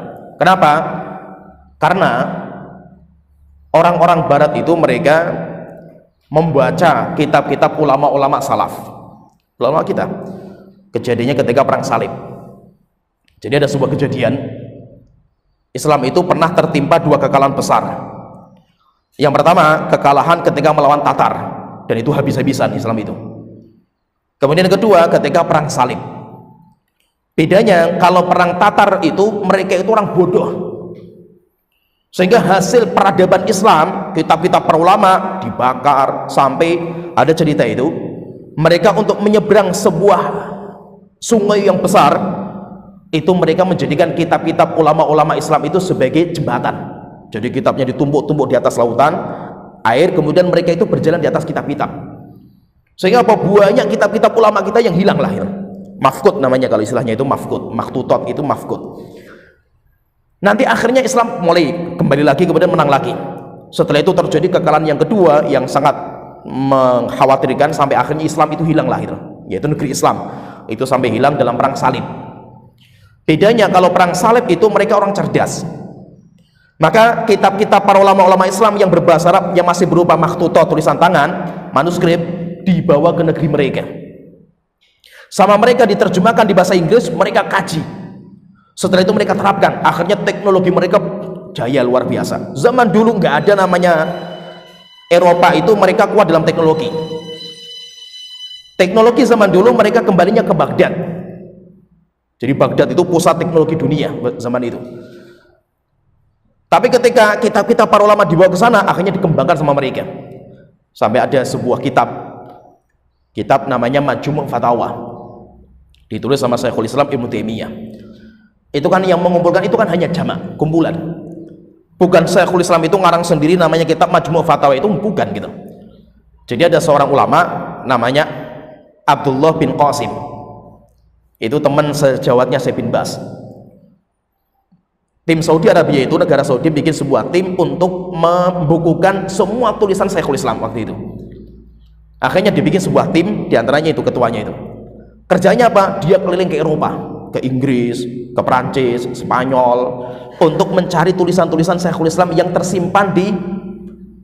Kenapa? Karena orang-orang barat itu mereka membaca kitab-kitab ulama-ulama salaf, ulama kita. Kejadiannya ketika perang salib. Jadi ada sebuah kejadian, Islam itu pernah tertimpa dua kekalahan besar. Yang pertama, kekalahan ketika melawan Tatar, dan itu habis-habisan Islam itu. Kemudian yang kedua, ketika perang salib. Bedanya, kalau perang Tatar itu mereka itu orang bodoh, sehingga hasil peradaban Islam, kitab-kitab para ulama dibakar, sampai ada cerita itu mereka untuk menyeberang sebuah sungai yang besar itu mereka menjadikan kitab-kitab ulama-ulama Islam itu sebagai jembatan. Jadi kitabnya ditumpuk-tumpuk di atas lautan air, kemudian mereka itu berjalan di atas kitab-kitab, sehingga apa, banyak kitab-kitab ulama kita yang hilang lahir. Mafqud namanya kalau istilahnya itu, mafqud, makhtutat itu mafqud. Nanti akhirnya Islam mulai kembali lagi, kemudian menang lagi. Setelah itu terjadi kekalahan yang kedua yang sangat mengkhawatirkan, sampai akhirnya Islam itu hilang lahir, yaitu negeri Islam itu sampai hilang dalam perang salib. Bedanya kalau perang salib itu mereka orang cerdas, maka kitab-kitab para ulama-ulama Islam yang berbahasa Arab yang masih berupa makhtutat, tulisan tangan, manuskrip, dibawa ke negeri mereka, sama mereka diterjemahkan di bahasa Inggris, mereka kaji. Setelah itu mereka terapkan, akhirnya teknologi mereka jaya luar biasa. Zaman dulu nggak ada namanya Eropa itu, mereka kuat dalam teknologi. Teknologi zaman dulu mereka kembalinya ke Baghdad. Jadi Baghdad itu pusat teknologi dunia zaman itu. Tapi ketika kitab-kitab para ulama dibawa ke sana, akhirnya dikembangkan sama mereka. Sampai ada sebuah kitab namanya Majmu' Fatawa, ditulis sama Syekhul Islam Ibnu Taimiyah. Itu kan yang mengumpulkan itu kan hanya jamak, kumpulan. Bukan Syekhul Islam itu ngarang sendiri namanya kitab Majmu' Fatawa, itu bukan gitu. Jadi ada seorang ulama namanya Abdullah bin Qasim, itu teman sejawatnya Syekh bin Baz. Tim Saudi Arabia itu, negara Saudi bikin sebuah tim untuk membukukan semua tulisan Syekhul Islam waktu itu. Akhirnya dibikin sebuah tim, diantaranya itu ketuanya itu. Kerjanya apa? Dia keliling ke Eropa, ke Inggris, ke Prancis, Spanyol, untuk mencari tulisan-tulisan Syekhul Islam yang tersimpan di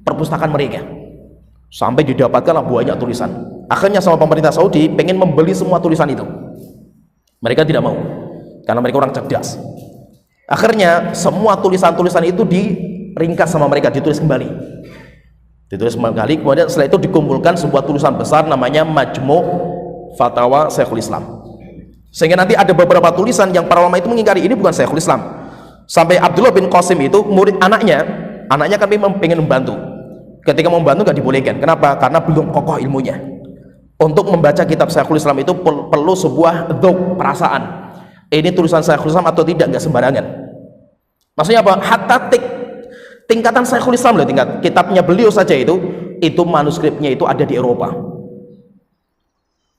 perpustakaan mereka. Sampai didapatkanlah banyak tulisan. Akhirnya sama pemerintah Saudi pengen membeli semua tulisan itu. Mereka tidak mau, karena mereka orang cerdas. Akhirnya semua tulisan-tulisan itu diringkas sama mereka, ditulis kembali. Kemudian setelah itu dikumpulkan sebuah tulisan besar namanya Majmu' Fatawa Syekhul Islam. Sehingga nanti ada beberapa tulisan yang para ulama itu mengingkari, ini bukan Syekhul Islam. Sampai Abdullah bin Qasim itu, murid anaknya kan memang pengen membantu. Ketika membantu gak dibolehkan. Kenapa? Karena belum kokoh ilmunya. Untuk membaca kitab Syekhul Islam itu perlu sebuah dzauq, perasaan. Ini tulisan Syekhul Islam atau tidak, nggak sembarangan. Maksudnya apa? Hatta tingkatan Syekhul Islam loh, tingkat kitabnya beliau saja itu manuskripnya itu ada di Eropa.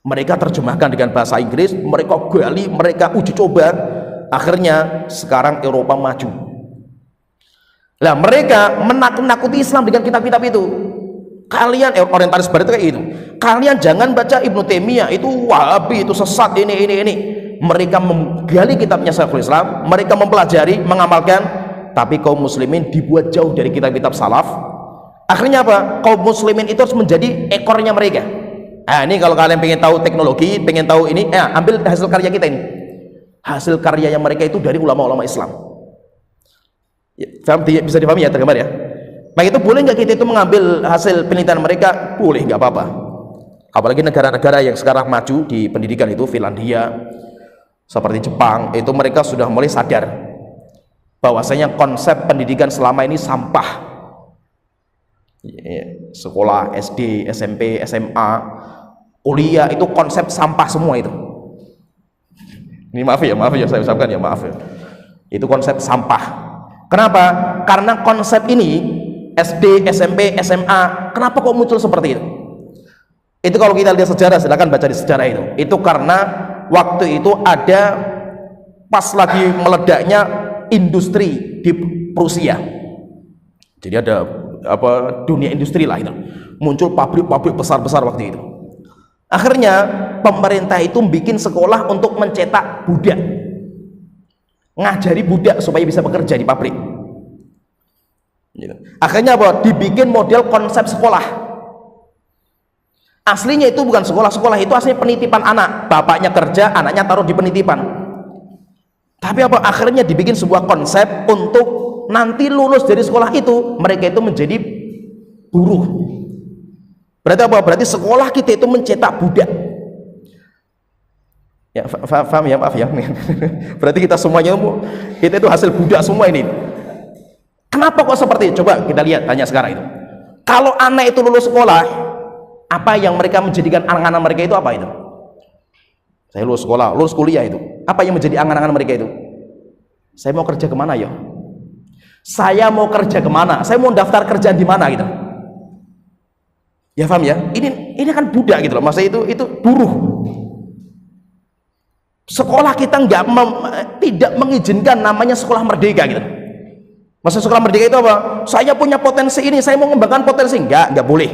Mereka terjemahkan dengan bahasa Inggris, mereka gali, mereka uji coba, akhirnya sekarang Eropa maju. Lah mereka menakut-nakuti Islam dengan kitab-kitab itu. Kalian orientalis barat itu kayak itu. Kalian jangan baca Ibnu Taimiyah, itu Wahabi, itu sesat, ini. Mereka menggali kitabnya Syekhul Islam, mereka mempelajari, mengamalkan, tapi kaum muslimin dibuat jauh dari kitab-kitab salaf. Akhirnya apa? Kaum muslimin itu harus menjadi ekornya mereka. Nah, ini kalau kalian pengen tahu teknologi, pengen tahu ini, ambil hasil karya kita ini. Hasil karya yang mereka itu dari ulama-ulama Islam. Ya, bisa dipahami ya, tergambar ya. Maka itu boleh nggak kita itu mengambil hasil penelitian mereka? Boleh, nggak apa-apa. Apalagi negara-negara yang sekarang maju di pendidikan itu, Finlandia, seperti Jepang, itu mereka sudah mulai sadar bahwasanya konsep pendidikan selama ini sampah. Sekolah SD, SMP, SMA, kuliah itu konsep sampah semua itu. Ini maaf ya saya ucapkan ya, maaf ya. Itu konsep sampah. Kenapa? Karena konsep ini SD, SMP, SMA, kenapa kok muncul seperti itu? Itu kalau kita lihat sejarah, silakan baca di sejarah itu. Itu karena waktu itu ada pas lagi meledaknya industri di Prusia. Jadi ada dunia industri lah itu. Muncul pabrik-pabrik besar-besar waktu itu. Akhirnya pemerintah itu bikin sekolah untuk mencetak budak. Ngajari budak supaya bisa bekerja di pabrik. Gitu. Akhirnya dibikin model konsep sekolah. Aslinya itu bukan sekolah itu aslinya penitipan anak. Bapaknya kerja, anaknya taruh di penitipan. Tapi akhirnya dibikin sebuah konsep untuk nanti lulus dari sekolah itu mereka itu menjadi buruh. Berarti berarti sekolah kita itu mencetak budak. Ya, paham ya, maaf ya. Berarti kita semuanya kita itu hasil budak semua ini. Kenapa kok seperti itu? Coba kita lihat, tanya sekarang itu. Kalau anak itu lulus sekolah, apa yang mereka menjadikan angan-angan mereka itu apa itu? Saya lulus sekolah, lulus kuliah itu. Apa yang menjadi angan-angan mereka itu? Saya mau kerja kemana ya? Saya mau kerja kemana? Saya mau daftar kerjaan di mana gitu? Ya paham ya? Ini kan budak gitu loh. Maksudnya itu buruh. Sekolah kita tidak mengizinkan namanya sekolah merdeka gitu. Maksud sekolah merdeka itu apa? Saya punya potensi ini, saya mau mengembangkan potensi. Enggak boleh.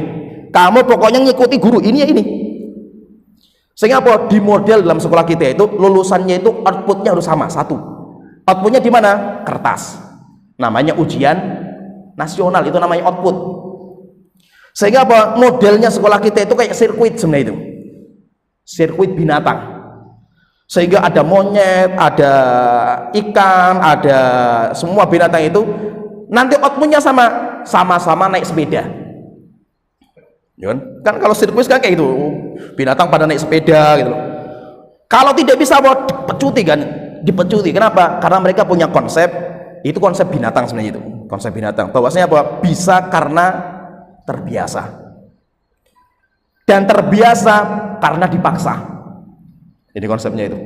Kamu pokoknya ngikuti guru ini ya ini. Sehingga di model dalam sekolah kita itu lulusannya itu outputnya harus sama, satu. Outputnya di mana? Kertas. Namanya ujian nasional, itu namanya output. Sehingga modelnya sekolah kita itu kayak sirkuit sebenarnya itu. Sirkuit binatang. Sehingga ada monyet, ada ikan, ada semua binatang itu nanti outputnya sama-sama naik sepeda. Kan kalau sirkuit kan kayak gitu, binatang pada naik sepeda gitu. Kalau tidak bisa dipecuti. Kenapa? Karena mereka punya konsep, itu konsep binatang sebenarnya itu. Konsep binatang. Bahwasanya bisa karena terbiasa. Dan terbiasa karena dipaksa. Jadi konsepnya itu.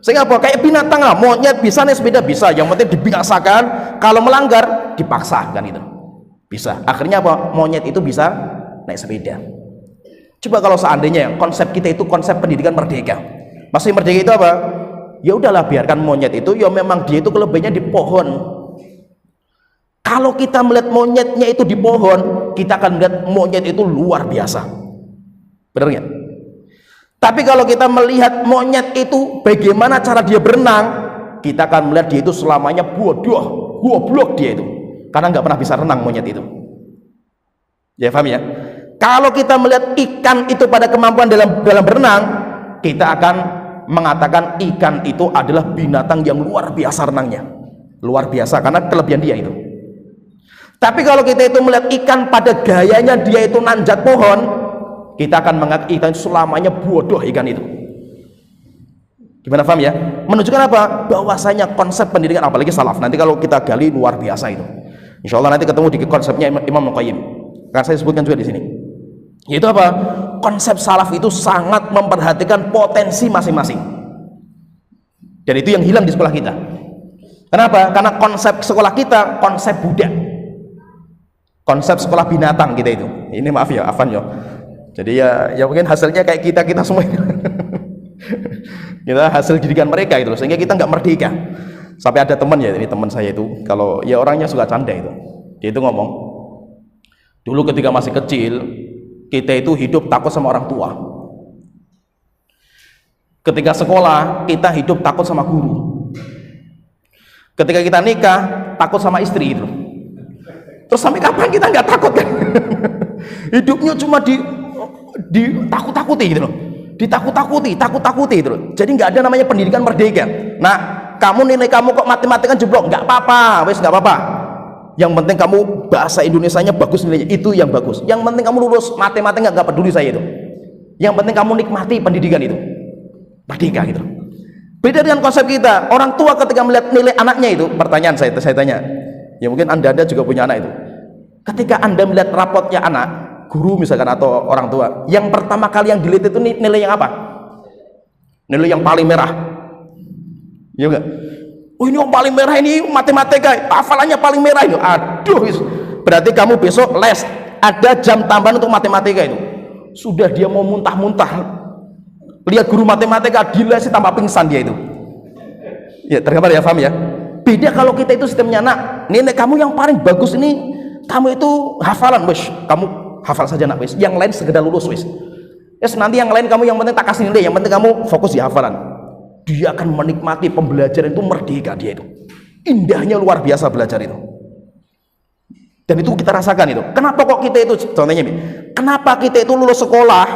Sehingga kayak binatang lah, monyet bisa naik sepeda bisa, yang penting dibiasakan, kalau melanggar dipaksa kan itu. Bisa. Akhirnya monyet itu bisa naik sepeda. Coba kalau seandainya konsep kita itu konsep pendidikan merdeka. Maksudnya merdeka itu apa? Ya udahlah, biarkan monyet itu, ya memang dia itu kelebihannya di pohon. Kalau kita melihat monyetnya itu di pohon, kita akan melihat monyet itu luar biasa. Benar nggak? Tapi kalau kita melihat monyet itu bagaimana cara dia berenang, kita akan melihat dia itu selamanya bodoh, goblok dia itu, karena nggak pernah bisa renang monyet itu. Ya paham ya? Kalau kita melihat ikan itu pada kemampuan dalam berenang, kita akan mengatakan ikan itu adalah binatang yang luar biasa renangnya, luar biasa karena kelebihan dia itu. Tapi kalau kita itu melihat ikan pada gayanya dia itu nanjak pohon, kita akan menganggap ikan itu selamanya bodoh ikan itu. Gimana paham ya? Menunjukkan apa? Bahwasanya konsep pendidikan apalagi salaf. Nanti kalau kita gali luar biasa itu. Insya Allah nanti ketemu di konsepnya Imam Muqayyim. Karena saya sebutkan juga di sini. Itu apa? Konsep salaf itu sangat memperhatikan potensi masing-masing. Dan itu yang hilang di sekolah kita. Kenapa? Karena konsep sekolah kita konsep budak. Konsep sekolah binatang kita itu. Ini maaf ya, afan ya. Jadi ya mungkin hasilnya kayak kita semua. Kita hasil didikan mereka itu loh, sehingga kita nggak merdeka. Sampai ada teman ya, ini teman saya itu, kalau ya orangnya suka canda itu. Dia itu ngomong, dulu ketika masih kecil, kita itu hidup takut sama orang tua. Ketika sekolah, kita hidup takut sama guru. Ketika kita nikah, takut sama istri itu. Terus sampai kapan kita nggak takut kan? Hidupnya cuma ditakut-takuti gitu loh. Takut-takuti gitu loh. Jadi nggak ada namanya pendidikan merdeka. Nah, kamu nilai kamu kok matematika jeblok, nggak apa-apa, wes nggak apa-apa. Yang penting kamu bahasa Indonesianya bagus nilainya, itu yang bagus. Yang penting kamu lulus matematika, nggak peduli saya itu. Yang penting kamu nikmati pendidikan itu, merdeka gitu. Beda dengan konsep kita. Orang tua ketika melihat nilai anaknya itu, pertanyaan saya tanya, ya mungkin anda juga punya anak itu. Ketika anda melihat rapotnya anak, guru misalkan atau orang tua, yang pertama kali yang dilihat itu nilai yang apa? Nilai yang paling merah, ya enggak? Oh ini yang paling merah ini matematika, hafalannya paling merah itu. Aduh, berarti kamu besok les, ada jam tambahan untuk matematika itu. Sudah dia mau muntah-muntah. Lihat guru matematika dilesi tambah pingsan dia itu. Ya tergambar ya, paham ya? Beda kalau kita itu sistemnya, nak, nilai kamu yang paling bagus ini, kamu itu hafalan, wes, kamu hafal saja nak, wes. Yang lain sekedar lulus, wes. Yes, nanti yang lain kamu yang penting tak kasih nilai, yang penting kamu fokus di hafalan. Dia akan menikmati pembelajaran itu merdeka dia itu. Indahnya luar biasa belajar itu. Dan itu kita rasakan itu. Kenapa kok kita itu, contohnya nih, kenapa kita itu lulus sekolah?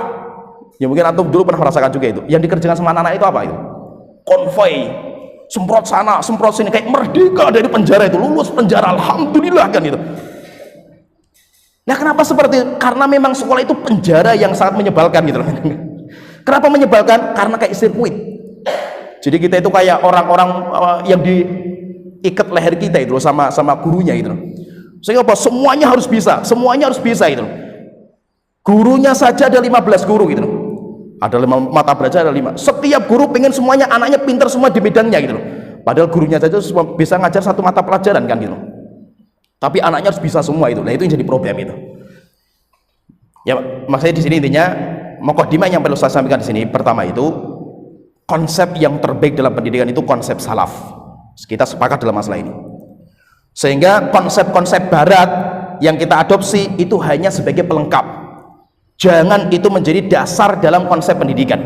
Ya mungkin antum dulu pernah merasakan juga itu. Yang dikerjakan sama anak-anak itu apa itu? Konvoi, semprot sana, semprot sini, kayak merdeka dari penjara itu, lulus penjara, alhamdulillah kan itu. Nah kenapa seperti itu? Karena memang sekolah itu penjara yang sangat menyebalkan gitu loh. Kenapa menyebalkan? Karena kayak sirkuit. Jadi kita itu kayak orang-orang yang diikat leher kita itu loh, sama gurunya gitu loh. Sehingga apa? Semuanya harus bisa gitu loh. Gurunya saja ada 15 guru gitu loh. Ada 5 mata belajar, ada 5. Setiap guru pengen semuanya anaknya pintar semua di bidangnya gitu loh. Padahal gurunya saja bisa ngajar satu mata pelajaran kan gitu. Tapi anaknya harus bisa semua itu. Nah itu yang jadi problem itu. Ya maksudnya di sini intinya mukadimah yang perlu saya sampaikan di sini. Pertama itu konsep yang terbaik dalam pendidikan itu konsep salaf. Kita sepakat dalam masalah ini. Sehingga konsep-konsep barat yang kita adopsi itu hanya sebagai pelengkap. Jangan itu menjadi dasar dalam konsep pendidikan.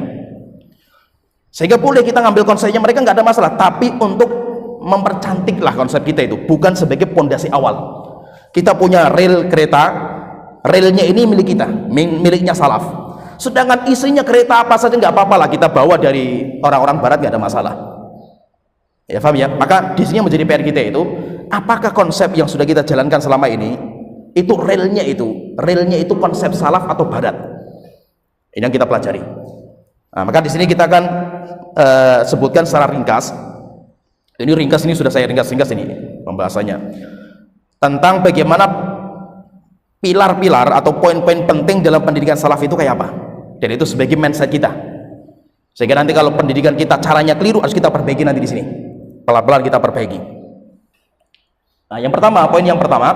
Sehingga boleh kita ngambil konsepnya mereka nggak ada masalah, tapi untuk mempercantiklah konsep kita itu, bukan sebagai pondasi awal. Kita punya rel kereta, relnya ini milik kita, miliknya salaf. Sedangkan isinya kereta apa saja nggak apa-apa lah kita bawa dari orang-orang barat, nggak ada masalah. Ya paham ya? Maka di sini menjadi PR kita itu, apakah konsep yang sudah kita jalankan selama ini itu relnya itu konsep salaf atau barat? Ini yang kita pelajari. Nah, maka di sini kita akan sebutkan secara ringkas. Ini ringkas, ini sudah saya ringkas ini pembahasannya tentang bagaimana pilar-pilar atau poin-poin penting dalam pendidikan salaf itu kayak apa. Dan itu sebagai mindset kita. Sehingga nanti kalau pendidikan kita caranya keliru harus kita perbaiki nanti di sini. Pelan-pelan kita perbaiki. Nah, poin yang pertama,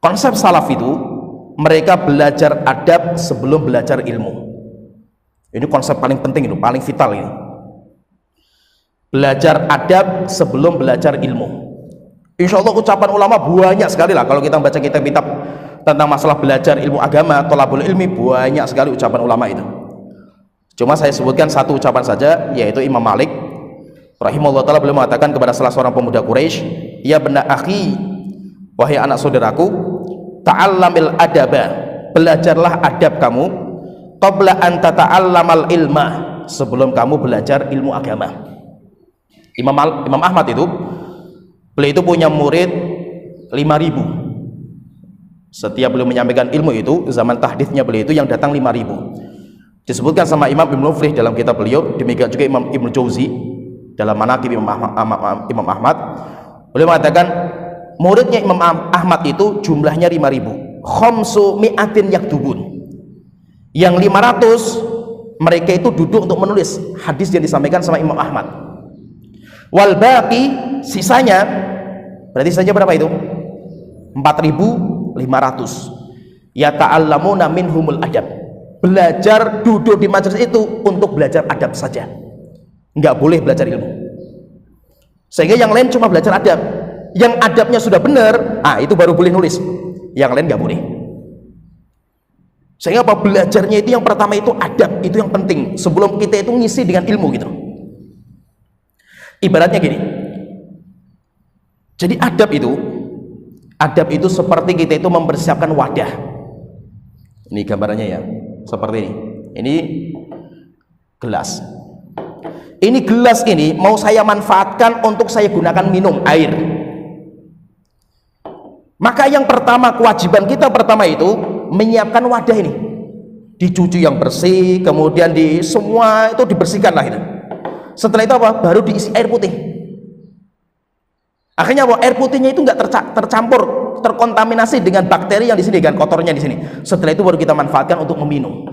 konsep salaf itu mereka belajar adab sebelum belajar ilmu. Ini konsep paling penting itu, paling vital ini. Belajar adab sebelum belajar ilmu. Insya Allah ucapan ulama banyak sekali lah. Kalau kita baca kitab-kitab tentang masalah belajar ilmu agama, thalabul ilmi, banyak sekali ucapan ulama itu. Cuma saya sebutkan satu ucapan saja, yaitu Imam Malik rahimahullah ta'ala, beliau mengatakan kepada salah seorang pemuda Quraisy, ya bena akhi, wahai anak saudaraku, ta'allamil adaba, belajarlah adab kamu, qabla an tata'allamal ilma, sebelum kamu belajar ilmu agama. Imam Ahmad itu, beliau itu punya murid 5.000. Setiap beliau menyampaikan ilmu itu, zaman tahditsnya beliau itu yang datang 5.000. Disebutkan sama Imam Ibn Muflih dalam kitab beliau, demikian juga Imam Ibn Jauzi dalam Manaqib Imam Ahmad. Beliau mengatakan muridnya Imam Ahmad itu jumlahnya 5.000. Khamsu mi'atin yaktubun. Yang 500 mereka itu duduk untuk menulis hadis yang disampaikan sama Imam Ahmad. Wal baqi, sisanya berarti saja berapa itu? 4.500. Yata'allamuna minhumul adab. Belajar duduk di majelis itu untuk belajar adab saja. Enggak boleh belajar ilmu. Sehingga yang lain cuma belajar adab. Yang adabnya sudah benar, itu baru boleh nulis. Yang lain nggak boleh. Sehingga apa? Belajarnya itu yang pertama itu adab, itu yang penting. Sebelum kita itu ngisi dengan ilmu gitu. Ibaratnya gini. Jadi adab itu seperti kita itu mempersiapkan wadah. Ini gambarannya ya, seperti ini. Ini gelas. Ini gelas ini mau saya manfaatkan untuk saya gunakan minum air. Maka yang pertama, kewajiban kita pertama itu menyiapkan wadah ini, dicuci yang bersih, kemudian di semua itu dibersihkan lah itu. Setelah itu apa? Baru diisi air putih. Akhirnya apa? Air putihnya itu nggak tercampur, terkontaminasi dengan bakteri yang di sini, dengan kotornya di sini. Setelah itu baru kita manfaatkan untuk meminum.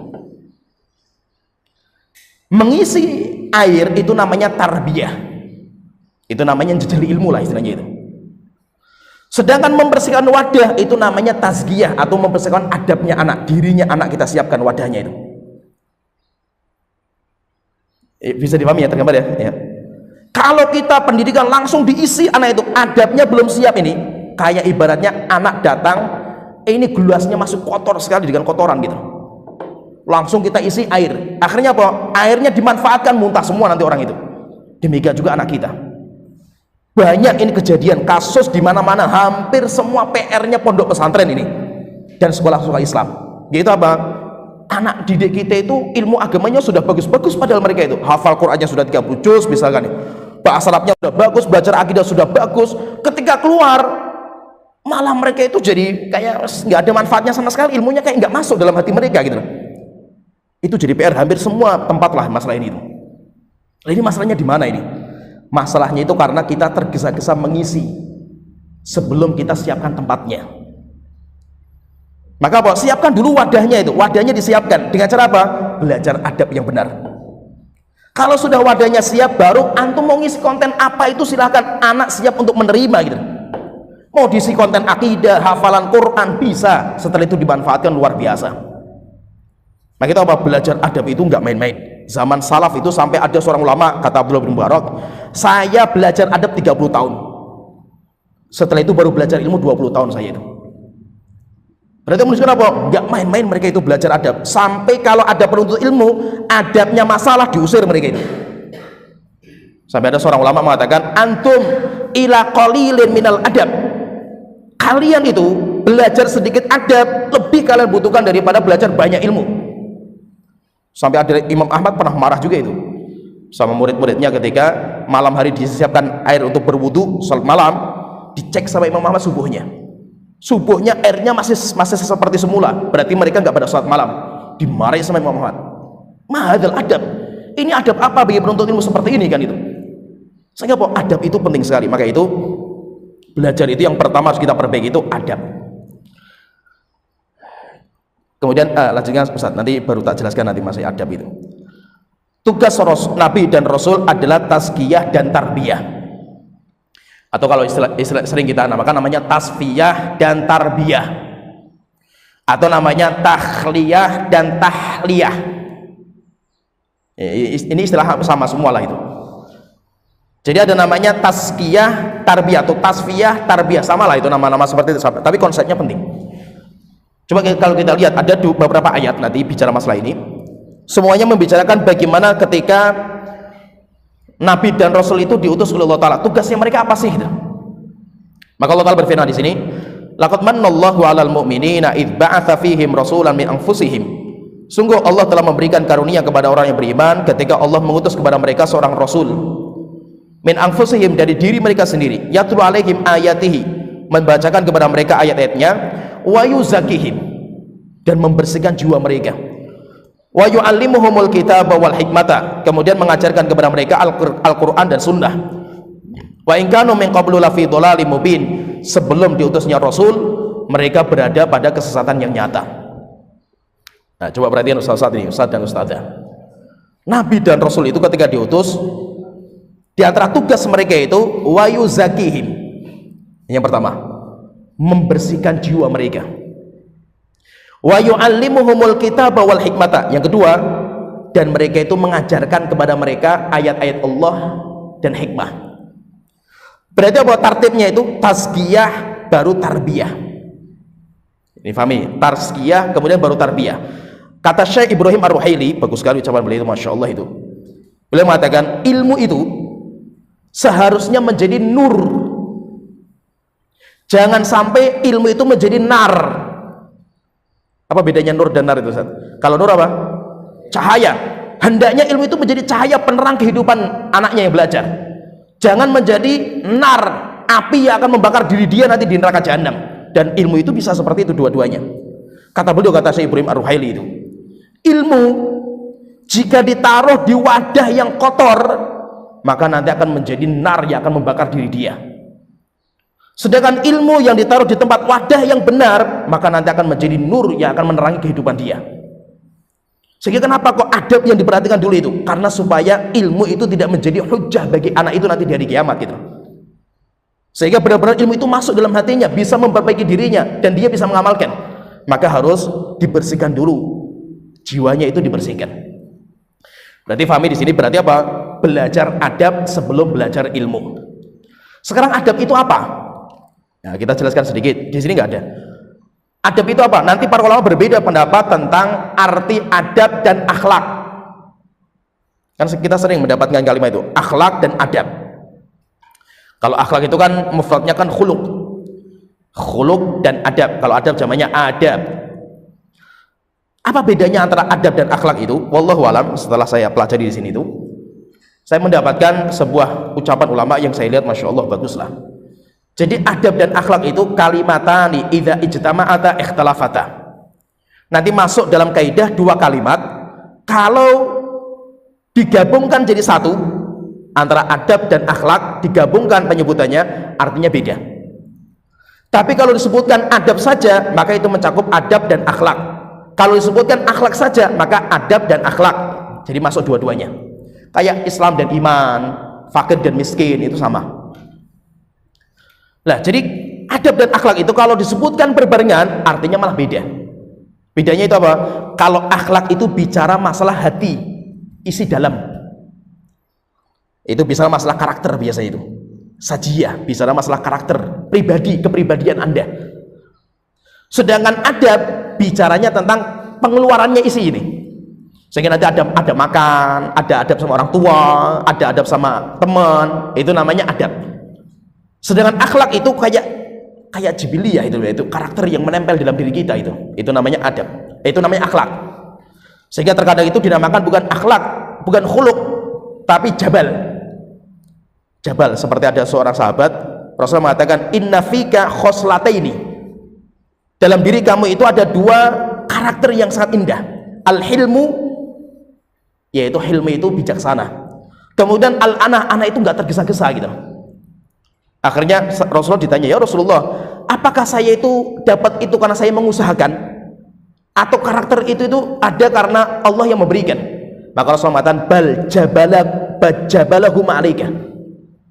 Mengisi air itu namanya tarbiyah. Itu namanya jejali ilmu lah istilahnya itu. Sedangkan membersihkan wadah itu namanya tazkiyah, atau membersihkan adabnya anak, dirinya anak kita siapkan wadahnya itu. Bisa dipahami ya, tergambar ya? Ya. Kalau kita pendidikan langsung diisi anak itu, adabnya belum siap ini, kayak ibaratnya anak datang, ini gelasnya masih kotor sekali dengan kotoran gitu. Langsung kita isi air. Akhirnya apa? Airnya dimanfaatkan, muntah semua nanti orang itu. Demikian juga anak kita. Banyak ini kejadian, kasus di mana-mana, hampir semua PR-nya pondok pesantren ini dan sekolah-sekolah Islam. Yaitu apa? Anak didik kita itu ilmu agamanya sudah bagus-bagus, padahal mereka itu hafal Qur'annya sudah 30 juz misalkan, bahasa Arabnya sudah bagus, belajar akidah sudah bagus. Ketika keluar malah mereka itu jadi kayak nggak ada manfaatnya sama sekali, ilmunya kayak nggak masuk dalam hati mereka gitu. Itu jadi PR hampir semua tempat lah masalah ini itu. Ini masalahnya di mana ini? Masalahnya itu karena kita tergesa-gesa mengisi sebelum kita siapkan tempatnya. Maka apa? Siapkan dulu wadahnya itu. Wadahnya disiapkan dengan cara apa? Belajar adab yang benar. Kalau sudah wadahnya siap, baru antum mau ngisi konten apa itu silahkan, anak siap untuk menerima gitu. Mau diisi konten akidah, hafalan Quran, bisa. Setelah itu dimanfaatkan luar biasa. Nah kita apa? Belajar adab itu nggak main-main. Zaman salaf itu sampai ada seorang ulama, kata Abdullah bin Mubarak, saya belajar adab 30 tahun. Setelah itu baru belajar ilmu 20 tahun saya itu. Berarti menunjukkan apa? Nggak main-main mereka itu belajar adab. Sampai kalau ada penuntut ilmu, adabnya masalah, diusir mereka itu. Sampai ada seorang ulama mengatakan, antum ila qalilin minal adab. Kalian itu belajar sedikit adab, lebih kalian butuhkan daripada belajar banyak ilmu. Sampai ada Imam Ahmad pernah marah juga itu sama murid-muridnya ketika malam hari disiapkan air untuk berwudu salat malam, dicek sama Imam Ahmad subuhnya airnya masih seperti semula, berarti mereka nggak pada salat malam. Dimarahi sama Imam Ahmad. Mahadal adab, ini adab apa bagi penuntut ilmu seperti ini kan itu. Sehingga adab itu penting sekali. Maka itu belajar itu yang pertama harus kita perbaiki itu adab. Kemudian lanjutkan Ustaz, nanti baru tak jelaskan nanti masih adab itu. Tugas Nabi dan Rasul adalah tazkiyah dan tarbiyah, atau kalau istilah sering kita namakan namanya tasfiyah dan tarbiyah, atau namanya takhliyah dan tahliyah. Ini istilah sama semua lah itu. Jadi ada namanya tazkiyah tarbiyah atau tasfiyah tarbiyah, sama lah itu nama-nama seperti itu, tapi konsepnya penting. Coba kalau kita lihat ada beberapa ayat nanti bicara masalah ini, semuanya membicarakan bagaimana ketika Nabi dan Rasul itu diutus oleh Allah Ta'ala, tugasnya mereka apa sih gitu. Maka Allah Ta'ala berfirman di sini, laqad mannallahu 'alal mu'minina idz ba'atsa fihim rasulan min anfusihim. Sungguh Allah telah memberikan karunia kepada orang yang beriman ketika Allah mengutus kepada mereka seorang rasul min anfusihim, dari diri mereka sendiri, yatlu 'alaihim ayatihi, membacakan kepada mereka ayat-ayatnya, wa yuzakihim, dan membersihkan jiwa mereka, wa yu'allimuhumul kitaba wal hikmata, kemudian mengajarkan kepada mereka Al-Quran dan Sunnah, wa in kanu min qablu lafi dhalalim mubin, sebelum diutusnya Rasul mereka berada pada kesesatan yang nyata. Nah coba perhatian Ustaz ini, Ustaz dan Ustazah, Nabi dan Rasul itu ketika diutus, di antara tugas mereka itu wa yuzakihim, yang pertama membersihkan jiwa mereka, wa yu'allimuhumul kitaba wal hikmata, yang kedua, dan mereka itu mengajarkan kepada mereka ayat-ayat Allah dan hikmah. Berarti apa tartibnya itu? Tazkiyah baru tarbiyah. Ini pahami? Tazkiyah kemudian baru tarbiyah. Kata Syekh Ibrahim Ar-Ruhaili, bagus sekali ucapan beliau itu, Masya Allah itu. Beliau mengatakan ilmu itu seharusnya menjadi nur. Jangan sampai ilmu itu menjadi nar. Apa bedanya nur dan nar itu, Ustaz? Kalau nur apa? Cahaya. Hendaknya ilmu itu menjadi cahaya penerang kehidupan anaknya yang belajar. Jangan menjadi nar, api yang akan membakar diri dia nanti di neraka jahanam. Dan ilmu itu bisa seperti itu dua-duanya. Kata beliau, kata Syekh Ibrahim Ar-Ruhaili itu, ilmu jika ditaruh di wadah yang kotor, maka nanti akan menjadi nar yang akan membakar diri dia. Sedangkan ilmu yang ditaruh di tempat wadah yang benar, maka nanti akan menjadi nur yang akan menerangi kehidupan dia. Sehingga kenapa kok adab yang diperhatikan dulu itu? Karena supaya ilmu itu tidak menjadi hujah bagi anak itu nanti di hari kiamat gitu. Sehingga benar-benar ilmu itu masuk dalam hatinya, bisa memperbaiki dirinya dan dia bisa mengamalkan. Maka harus dibersihkan dulu, jiwanya itu dibersihkan. Berarti Fahmi di sini berarti apa? Belajar adab sebelum belajar ilmu. Sekarang adab itu apa? Nah, kita jelaskan sedikit. Di sini nggak ada. Adab itu apa? Nanti para ulama berbeda pendapat tentang arti adab dan akhlak. Kan kita sering mendapatkan kalimat itu, akhlak dan adab. Kalau akhlak itu kan mufradnya kan khuluq. Khuluq dan adab. Kalau adab namanya adab. Apa bedanya antara adab dan akhlak itu? Wallahu alam, setelah saya pelajari di sini itu, saya mendapatkan sebuah ucapan ulama yang saya lihat Masya Allah baguslah. Jadi adab dan akhlak itu kalimatani idza ijtama'ata ikhtalafata. Nanti masuk dalam kaidah dua kalimat, kalau digabungkan jadi satu, antara adab dan akhlak digabungkan penyebutannya artinya beda. Tapi kalau disebutkan adab saja, maka itu mencakup adab dan akhlak. Kalau disebutkan akhlak saja, maka adab dan akhlak. Jadi masuk dua-duanya. Kayak Islam dan iman, fakir dan miskin, itu sama. Nah, jadi adab dan akhlak itu kalau disebutkan berbarengan artinya malah beda. Bedanya itu apa? Kalau akhlak itu bicara masalah hati, isi dalam. Itu bicara masalah karakter biasa itu. Sajiyah, bicara masalah karakter, pribadi, kepribadian Anda. Sedangkan adab bicaranya tentang pengeluarannya isi ini. Sehingga nanti ada makan, ada adab sama orang tua, ada adab sama teman, itu namanya adab. Sedangkan akhlak itu kayak jibiliyah itu karakter yang menempel dalam diri kita itu namanya adab, itu namanya akhlak. Sehingga terkadang itu dinamakan bukan akhlak, bukan khuluq, tapi jabal. Seperti ada seorang sahabat, Rasulullah mengatakan inna fika khoslataini, dalam diri kamu itu ada dua karakter yang sangat indah. Al-hilmu, yaitu hilmu itu bijaksana. Kemudian al-anah, itu nggak tergesa-gesa gitu. Akhirnya Rasulullah ditanya, ya Rasulullah, apakah saya itu dapat itu karena saya mengusahakan, atau karakter itu ada karena Allah yang memberikan? Maka Rasulullah mengatakan bal jabalahu ma'alika,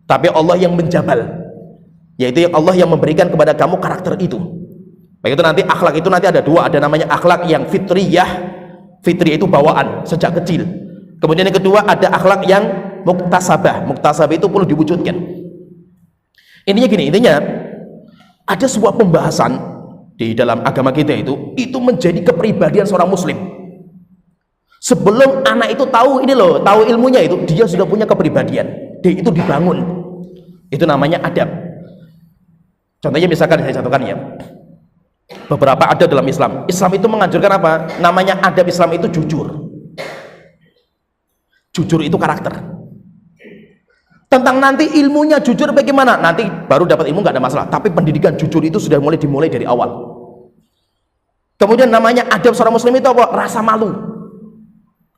tapi Allah yang menjabal, yaitu Allah yang memberikan kepada kamu karakter itu. Begitu nanti akhlak itu nanti ada dua, ada namanya akhlak yang fitriyah, fitriyah itu bawaan sejak kecil. Kemudian yang kedua ada akhlak yang muktasabah itu perlu diwujudkan. Intinya ada sebuah pembahasan di dalam agama kita itu menjadi kepribadian seorang muslim. Sebelum anak itu tahu tahu ilmunya itu, dia sudah punya kepribadian. Dia itu dibangun. Itu namanya adab. Contohnya misalkan saya contohkan ya. Beberapa adab dalam Islam. Islam itu menganjurkan apa? Namanya adab Islam itu jujur. Jujur itu karakter. Tentang nanti ilmunya jujur bagaimana, nanti baru dapat ilmu nggak ada masalah, tapi pendidikan jujur itu sudah dimulai dari awal. Kemudian namanya adab seorang muslim itu apa? Rasa malu.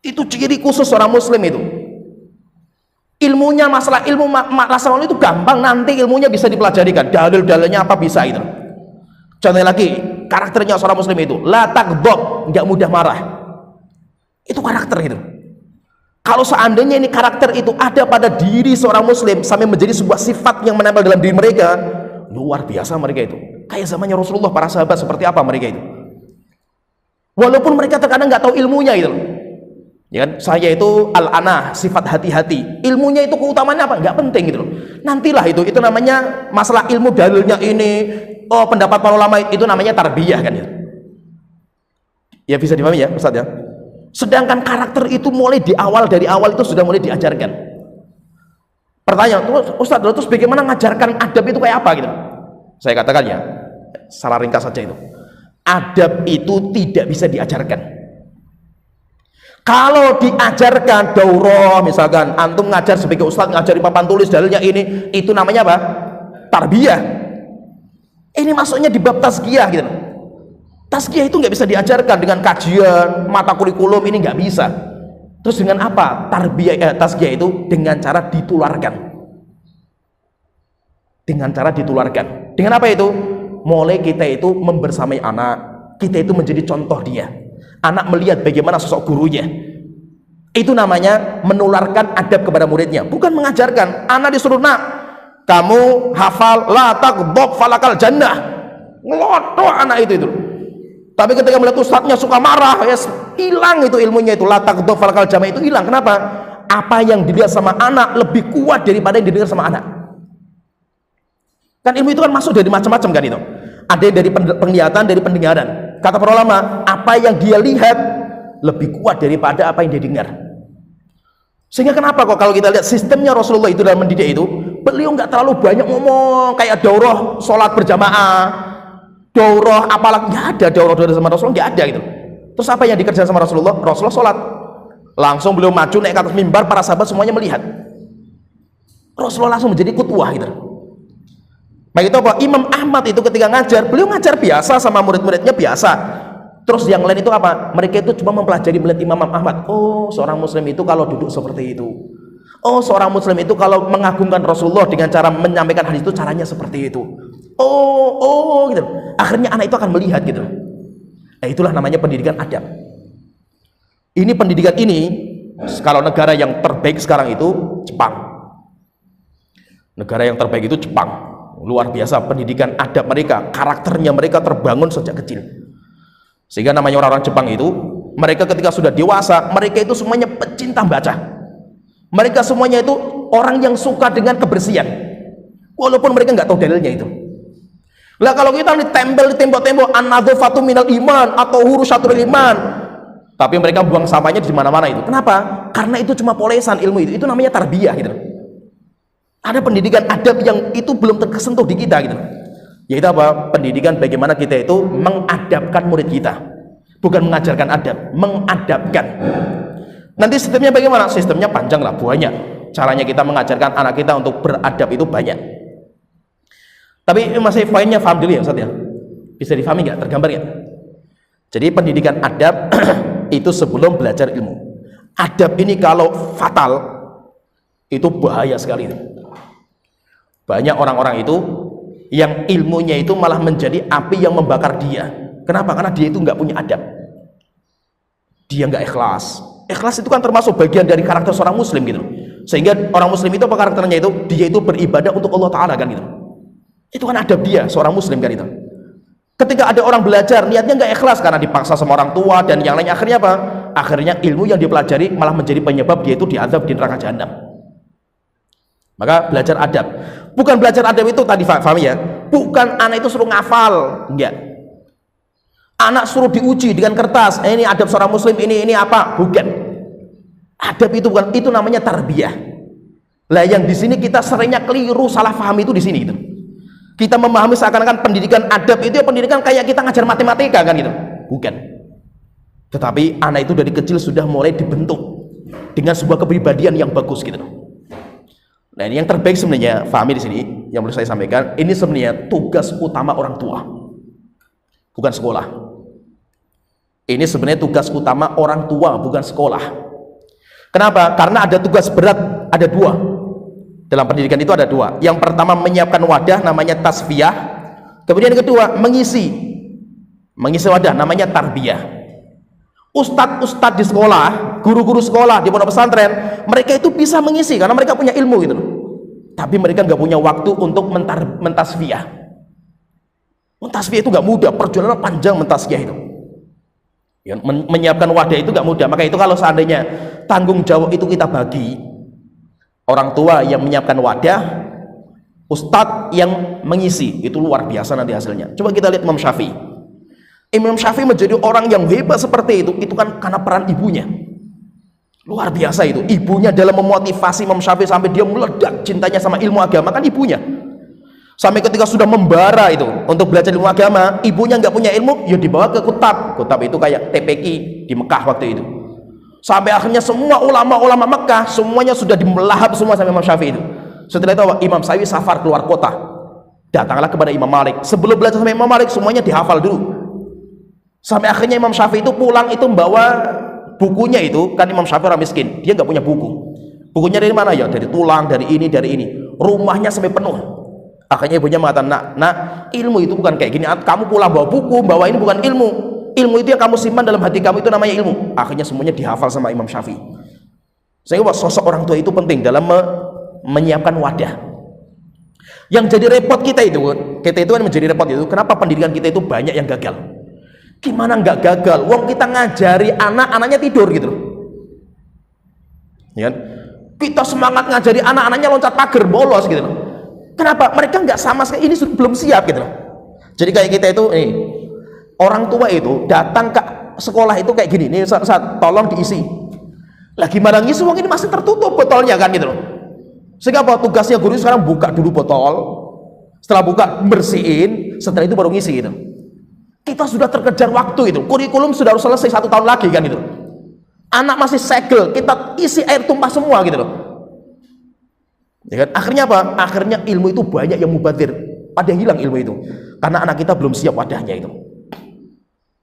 Itu ciri khusus seorang muslim itu. Ilmunya masalah ilmu rasa malu itu gampang, nanti ilmunya bisa dipelajarikan, dalil-dalilnya apa bisa itu. Contohnya lagi, karakternya seorang muslim itu la taghdab, nggak mudah marah. Itu karakter itu. Kalau seandainya ini karakter itu ada pada diri seorang muslim sampai menjadi sebuah sifat yang menempel dalam diri mereka, luar biasa mereka itu. Kayak zamannya Rasulullah, para sahabat seperti apa mereka itu. Walaupun mereka terkadang nggak tahu ilmunya itu. Ya kan? Saya itu al-anah, sifat hati-hati. Ilmunya itu keutamaannya apa? Nggak penting gitu loh. Nantilah itu namanya masalah ilmu dalilnya ini, pendapat para ulama itu namanya tarbiyah kan itu. Ya bisa dipahami ya Ustaz ya. Sedangkan karakter itu dari awal itu sudah mulai diajarkan. Pertanyaan, Ustaz, terus bagaimana ngajarkan adab itu kayak apa gitu? Saya katakan ya, secara ringkas saja itu. adab itu tidak bisa diajarkan. Kalau diajarkan daurah, misalkan antum ngajar sebagai ustadz, ngajari papan tulis dalilnya ini, itu namanya apa? Tarbiyah. Ini masuknya di bab tazkiyah gitu. Tazkiyah itu nggak bisa diajarkan dengan kajian mata kurikulum, ini nggak bisa. Terus dengan apa? Tazkiyah itu dengan cara ditularkan. Dengan cara ditularkan. Dengan apa itu? Mulai kita itu membersamai anak, kita itu menjadi contoh dia. Anak melihat bagaimana sosok gurunya. Itu namanya menularkan adab kepada muridnya, bukan mengajarkan. Anak disuruh, nak, kamu hafal la taghdab falakal jannah. Ngelotok anak itu. Tapi ketika melihat ustadznya suka marah, ya hilang itu ilmunya itu. La taghdab falakal jannah itu hilang. Kenapa? Apa yang dilihat sama anak lebih kuat daripada yang didengar sama anak. Kan ilmu itu kan masuk dari macam-macam kan itu. Ada yang dari penglihatan, dari pendengaran. Kata para ulama, apa yang dia lihat lebih kuat daripada apa yang dia dengar. Sehingga kenapa kok kalau kita lihat sistemnya Rasulullah itu dalam mendidik itu, beliau nggak terlalu banyak ngomong kayak daurah sholat berjamaah, daurah apalagi, nggak ada daurah sama Rasulullah, nggak ada gitu. Terus apa yang dikerjakan sama Rasulullah? Rasulullah sholat, langsung beliau maju naik ke atas mimbar, para sahabat semuanya melihat. Rasulullah langsung menjadi qudwah gitu. Baik itu apa? Imam Ahmad itu ketika ngajar, beliau ngajar biasa sama murid-muridnya biasa. Terus yang lain itu apa? Mereka itu cuma mempelajari melihat Imam Ahmad. Oh, seorang muslim itu kalau duduk seperti itu. Oh, seorang muslim itu kalau mengagungkan Rasulullah dengan cara menyampaikan hadis itu caranya seperti itu. Oh gitu. Akhirnya anak itu akan melihat gitu. Nah, itulah namanya pendidikan adab. Ini pendidikan ini, kalau negara yang terbaik sekarang itu Jepang. Negara yang terbaik itu Jepang. Luar biasa pendidikan adab mereka, karakternya mereka terbangun sejak kecil. Sehingga namanya orang-orang Jepang itu, mereka ketika sudah dewasa, mereka itu semuanya pecinta baca. Mereka semuanya itu orang yang suka dengan kebersihan, walaupun mereka nggak tahu dalilnya itu. Lah kalau kita ditempel di tembok-tembok an-nadzafatu minal iman atau hurusatul iman, tapi mereka buang sampahnya di mana-mana itu. Kenapa? Karena itu cuma polesan ilmu itu namanya tarbiyah gitu. Ada pendidikan adab yang itu belum tersentuh di kita gitu. Yaitu apa? Pendidikan bagaimana kita itu mengadabkan murid kita, bukan mengajarkan adab, mengadabkan. Nanti sistemnya bagaimana? Sistemnya panjang lah, banyak caranya kita mengajarkan anak kita untuk beradab itu banyak. Tapi masih poinnya paham dulu ya Ustaz ya, bisa difahami nggak, tergambar nggak? Jadi pendidikan adab itu sebelum belajar ilmu. Adab ini kalau fatal itu bahaya sekali itu. Banyak orang-orang itu yang ilmunya itu malah menjadi api yang membakar dia. Kenapa? Karena dia itu nggak punya adab. Dia nggak ikhlas. Ikhlas itu kan termasuk bagian dari karakter seorang muslim gitu. Sehingga orang muslim itu apa karakternya itu? Dia itu beribadah untuk Allah Ta'ala kan gitu. Itu kan adab dia, seorang muslim kan itu. Ketika ada orang belajar, niatnya nggak ikhlas karena dipaksa sama orang tua dan yang lainnya, akhirnya apa? Akhirnya ilmu yang dipelajari malah menjadi penyebab dia itu diazab di neraka jahanam. Maka belajar adab. Bukan belajar adab itu tadi paham ya, bukan anak itu suruh ngafal, enggak. Anak suruh diuji dengan kertas, ini adab seorang muslim, ini apa? Bukan. Adab itu bukan, itu namanya tarbiyah. Lah yang di sini kita seringnya keliru, salah paham itu di sini gitu. Kita memahami seakan-akan pendidikan adab itu ya pendidikan kayak kita ngajar matematika kan gitu. Bukan. Tetapi anak itu dari kecil sudah mulai dibentuk dengan sebuah kepribadian yang bagus gitu. Nah, ini yang terbaik sebenarnya, fahami di sini yang perlu saya sampaikan, ini sebenarnya tugas utama orang tua. Bukan sekolah. Ini sebenarnya tugas utama orang tua, bukan sekolah. Kenapa? Karena ada tugas berat, ada dua. Dalam pendidikan itu ada dua. Yang pertama menyiapkan wadah namanya tasfiyah. Kemudian yang kedua mengisi wadah namanya tarbiyah. Ustadz di sekolah, guru-guru sekolah di pondok pesantren, mereka itu bisa mengisi karena mereka punya ilmu gitu. Tapi mereka nggak punya waktu untuk mentasfiyah. Mentasfiyah itu nggak mudah, perjalanan panjang mentasfiyah itu. Ya, menyiapkan wadah itu nggak mudah. Maka itu kalau seandainya tanggung jawab itu kita bagi, orang tua yang menyiapkan wadah, ustadz yang mengisi, itu luar biasa nanti hasilnya. Coba kita lihat Imam Syafi'i. Imam Syafi'i menjadi orang yang hebat seperti itu kan karena peran ibunya. Luar biasa itu. Ibunya dalam memotivasi Imam Syafi'i sampai dia meledak cintanya sama ilmu agama kan ibunya. Sampai ketika sudah membara itu untuk belajar ilmu agama, ibunya nggak punya ilmu, ya dibawa ke Kutab. Kutab itu kayak TPQ di Mekah waktu itu. Sampai akhirnya semua ulama-ulama Mekah semuanya sudah dimelahap semua sama Imam Syafi'i itu. Setelah itu Imam Syafi'i safar keluar kota, datanglah kepada Imam Malik. Sebelum belajar sama Imam Malik semuanya dihafal dulu. Sampai akhirnya Imam Syafi'i itu pulang itu membawa bukunya itu, kan Imam Syafi'i orang miskin, dia nggak punya buku. Bukunya dari mana ya? Dari tulang, dari ini, dari ini. Rumahnya sampai penuh. Akhirnya ibunya mengatakan, nak, ilmu itu bukan kayak gini. Kamu pulang bawa buku, bawa ini bukan ilmu. Ilmu itu yang kamu simpan dalam hati kamu itu namanya ilmu. Akhirnya semuanya dihafal sama Imam Syafi'i. Sehingga sosok orang tua itu penting dalam menyiapkan wadah. Yang jadi repot kita itu kan menjadi repot itu. Kenapa pendidikan kita itu banyak yang gagal? Gimana nggak gagal? Wong kita ngajari anak-anaknya tidur gitu. Ya kan? Kita semangat ngajari anak-anaknya loncat pagar, bolos gitu loh. Kenapa? Mereka nggak sama sekali, ini belum siap gitu loh. Jadi kayak kita itu, orang tua itu datang ke sekolah itu kayak gini, nih saat tolong diisi. Lah gimana ngisi? Wong ini masih tertutup botolnya kan gitu loh. Sehingga apa? Tugasnya guru sekarang buka dulu botol, setelah buka bersihin, setelah itu baru ngisi gitu. Kita sudah terkejar waktu itu, kurikulum sudah harus selesai 1 tahun lagi kan gitu. Anak masih segel, kita isi air tumpah semua gitu loh. Ya kan? Akhirnya apa? Akhirnya ilmu itu banyak yang mubadir, pada hilang ilmu itu karena anak kita belum siap wadahnya itu.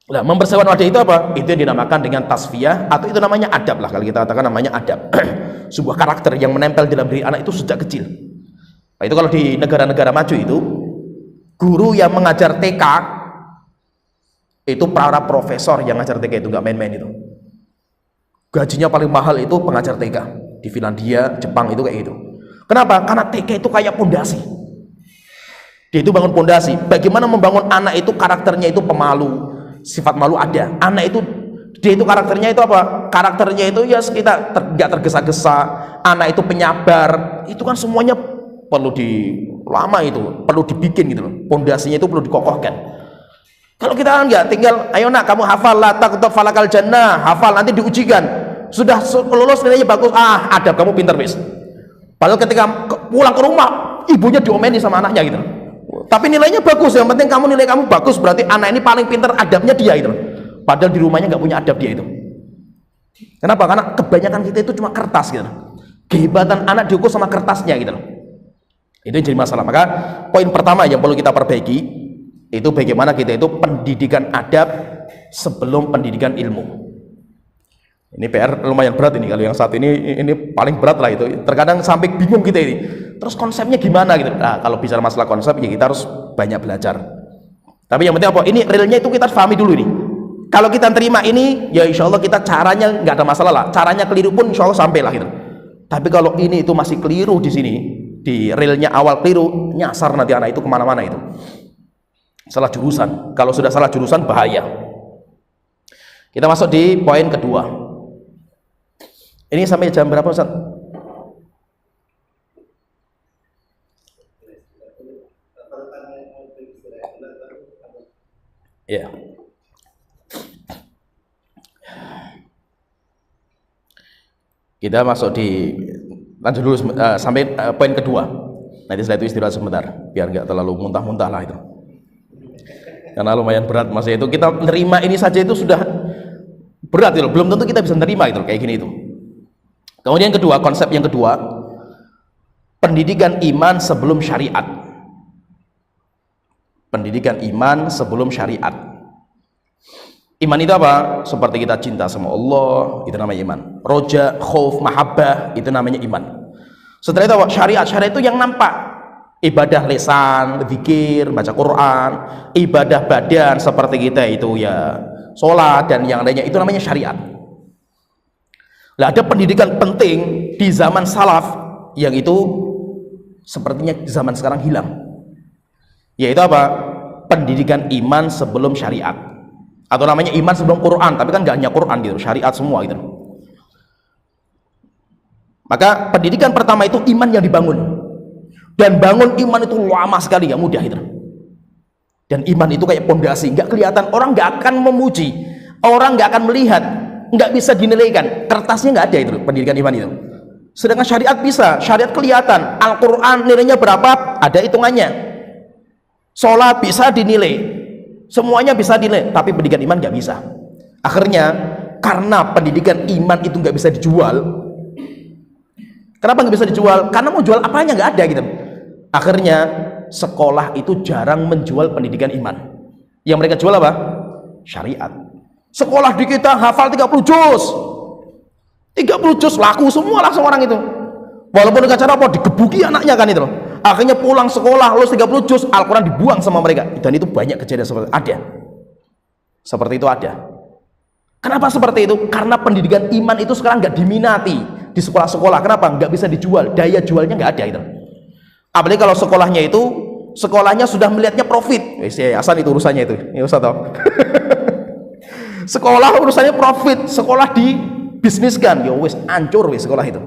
Nah, mempersiapkan wadah itu apa? Itu yang dinamakan dengan tasfiyah, atau itu namanya adab lah, kalau kita katakan namanya adab. Sebuah karakter yang menempel dalam diri anak itu sejak kecil. Nah, itu kalau di negara-negara maju itu, guru yang mengajar TK itu para profesor yang ngajar TK itu, nggak main-main itu. Gajinya paling mahal itu pengajar TK di Finlandia, Jepang itu kayak gitu. Kenapa? Karena TK itu kayak pondasi. Dia itu bangun pondasi. Bagaimana membangun anak itu karakternya itu pemalu, sifat malu ada. Anak itu dia itu karakternya itu apa? Karakternya itu ya sekitar nggak tergesa-gesa. Anak itu penyabar. Itu kan semuanya perlu lama itu, perlu dibikin gitu loh. Pondasinya itu perlu dikokohkan. Kalau kita enggak, tinggal ayo nak kamu hafal la taqta falakal jannah, hafal nanti diujikan. Sudah lulus nilainya bagus, adab kamu pintar bis. Padahal ketika pulang ke rumah, ibunya diomeni sama anaknya gitu. Tapi nilainya bagus, yang penting nilai kamu bagus, berarti anak ini paling pintar, adabnya dia itu. Padahal di rumahnya nggak punya adab dia itu. Kenapa? Karena kebanyakan kita itu cuma kertas gitu. Kehebatan anak diukur sama kertasnya gitu. Itu yang jadi masalah. Maka poin pertama yang perlu kita perbaiki itu bagaimana kita itu pendidikan adab sebelum pendidikan ilmu. Ini PR lumayan berat ini, kalau yang saat ini paling berat lah itu. Terkadang sampai bingung kita ini. Terus konsepnya gimana gitu. Nah, kalau bicara masalah konsep ya kita harus banyak belajar. Tapi yang penting apa? Ini realnya itu kita harus pahami dulu ini. Kalau kita terima ini, ya insya Allah kita caranya nggak ada masalah lah. Caranya keliru pun insya Allah sampai lah gitu. Tapi kalau ini itu masih keliru di sini, di realnya awal keliru, nyasar nanti anak itu kemana-mana itu. Salah jurusan. Kalau sudah salah jurusan bahaya. Kita masuk di poin kedua. Ini sampai jam berapa Ustaz? Ya. Kita masuk di lanjut dulu sampai poin kedua. Nanti setelah itu istirahat sebentar, biar nggak terlalu muntah-muntah lah itu. Karena lumayan berat masa itu kita menerima ini saja itu sudah berat itu, belum tentu kita bisa menerima itu kayak gini itu. Kemudian kedua, konsep yang kedua, pendidikan iman sebelum syariat. Pendidikan iman sebelum syariat. Iman itu apa? Seperti kita cinta sama Allah, itu namanya iman. Roja, khauf, mahabbah, itu namanya iman. Setelah itu apa? Syariat. Syariat itu yang nampak. Ibadah lisan, zikir, baca Quran, ibadah badan seperti kita itu ya sholat dan yang lainnya, itu namanya syariat. Lah ada pendidikan penting di zaman salaf yang itu sepertinya di zaman sekarang hilang. Yaitu apa? Pendidikan iman sebelum syariat. Atau namanya iman sebelum Quran, tapi kan nggak hanya Quran gitu, syariat semua gitu. Maka pendidikan pertama itu iman yang dibangun. Dan bangun iman itu lama sekali, nggak mudah itu. Dan iman itu kayak pondasi, nggak kelihatan, orang nggak akan memuji, orang nggak akan melihat, nggak bisa dinilaikan, kertasnya nggak ada itu pendidikan iman itu. Sedangkan syariat bisa, syariat kelihatan, Al-Quran nilainya berapa, ada hitungannya. sholat bisa dinilai, semuanya bisa dinilai, tapi pendidikan iman nggak bisa. Akhirnya karena pendidikan iman itu nggak bisa dijual. Kenapa nggak bisa dijual? Karena mau jual apanya nggak ada gitu. Akhirnya sekolah itu jarang menjual pendidikan iman. Yang mereka jual apa? Syariat. Sekolah di kita hafal 30 juz. 30 juz laku semua langsung orang itu. Walaupun dengan cara apa? Digebuki anaknya kan itu loh. Akhirnya pulang sekolah lulus 30 juz, Al-Quran dibuang sama mereka. Dan itu banyak kejadian seperti itu. Ada. Seperti itu ada. Kenapa seperti itu? Karena pendidikan iman itu sekarang nggak diminati di sekolah-sekolah. Kenapa? Nggak bisa dijual. Daya jualnya nggak ada itu. Apalagi kalau sekolahnya sudah melihatnya profit. Yayasan itu urusannya itu. Ya usah tahu. Sekolah urusannya profit, sekolah dibisniskan. Ya wis hancur wis sekolah itu.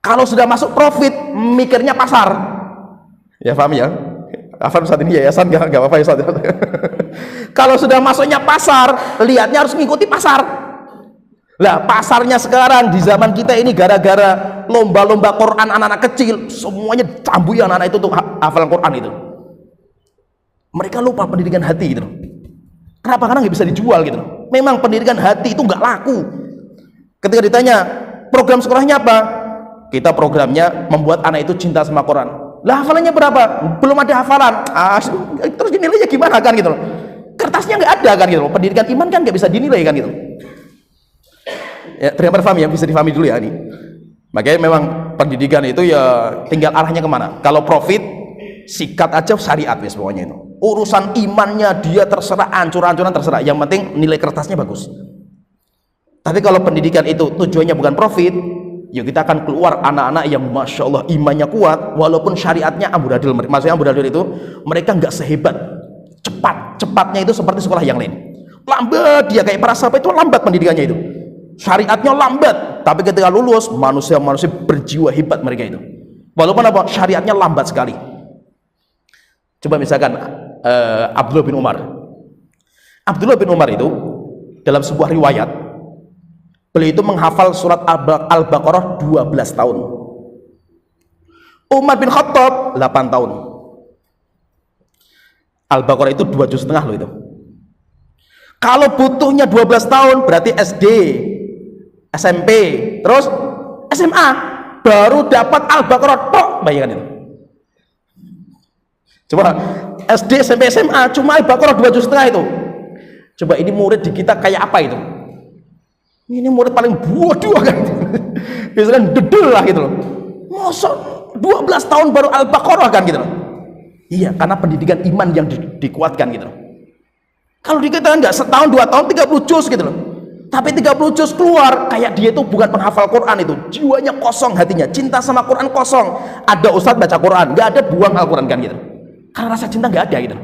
Kalau sudah masuk profit, mikirnya pasar. Ya paham ya? Afan saat ini yayasan nggak apa-apa ya saat itu. Kalau sudah masuknya pasar, lihatnya harus mengikuti pasar. Lah pasarnya sekarang di zaman kita ini gara-gara lomba-lomba Quran anak-anak kecil, semuanya cambui anak-anak itu untuk hafal Quran itu. Mereka lupa pendidikan hati gitu. Kenapa? Karena nggak bisa dijual gitu. Memang pendidikan hati itu nggak laku. Ketika ditanya program sekolahnya apa, kita programnya membuat anak itu cinta sama Quran. Lah hafalannya berapa? Belum ada hafalan. Terus dinilainya gimana kan gitu? Kertasnya nggak ada kan gitu. Pendidikan iman kan nggak bisa dinilai kan gitu. Ya, terima paham ya, bisa difahami dulu ya ini. Makanya memang pendidikan itu ya tinggal arahnya kemana. Kalau profit, sikat aja syariat wis pokoknya itu. Urusan imannya dia terserah, ancur-ancuran terserah. Yang penting nilai kertasnya bagus. Tapi kalau pendidikan itu tujuannya bukan profit, ya kita akan keluar anak-anak yang masya Allah imannya kuat, walaupun syariatnya amburadul. Maksudnya amburadul itu mereka nggak sehebat cepatnya itu seperti sekolah yang lain. Lambat dia kayak para sahabat itu lambat pendidikannya itu. Syariatnya lambat, tapi ketika lulus manusia-manusia berjiwa hebat mereka itu. Walaupun apa? Syariatnya lambat sekali. Coba misalkan Abdullah bin Umar. Abdullah bin Umar itu dalam sebuah riwayat beliau itu menghafal surat Al-Baqarah 12 tahun. Umar bin Khattab 8 tahun. Al-Baqarah itu 2 juz setengah loh itu. Kalau butuhnya 12 tahun berarti SD, SMP, terus SMA baru dapat Al-Baqarah tok, bayangkan itu. Coba SD, SMP, SMA cuma Al-Baqarah 2 juz setengah itu. Coba ini murid di kita kayak apa itu? Ini murid paling bodoh kan. Biasanya dedel lah gitu loh. Masa 12 tahun baru Al-Baqarah kan gitu loh. Iya, karena pendidikan iman yang dikuatkan gitu loh. Kalau di kita enggak setahun 2 tahun 30 juz gitu loh. Tapi 30 juz keluar kayak dia itu bukan penghafal Quran itu. Jiwanya kosong hatinya, cinta sama Quran kosong. Ada ustadz baca Quran, enggak ada buang Al-Quran kan gitu. Karena rasa cinta enggak ada gitu.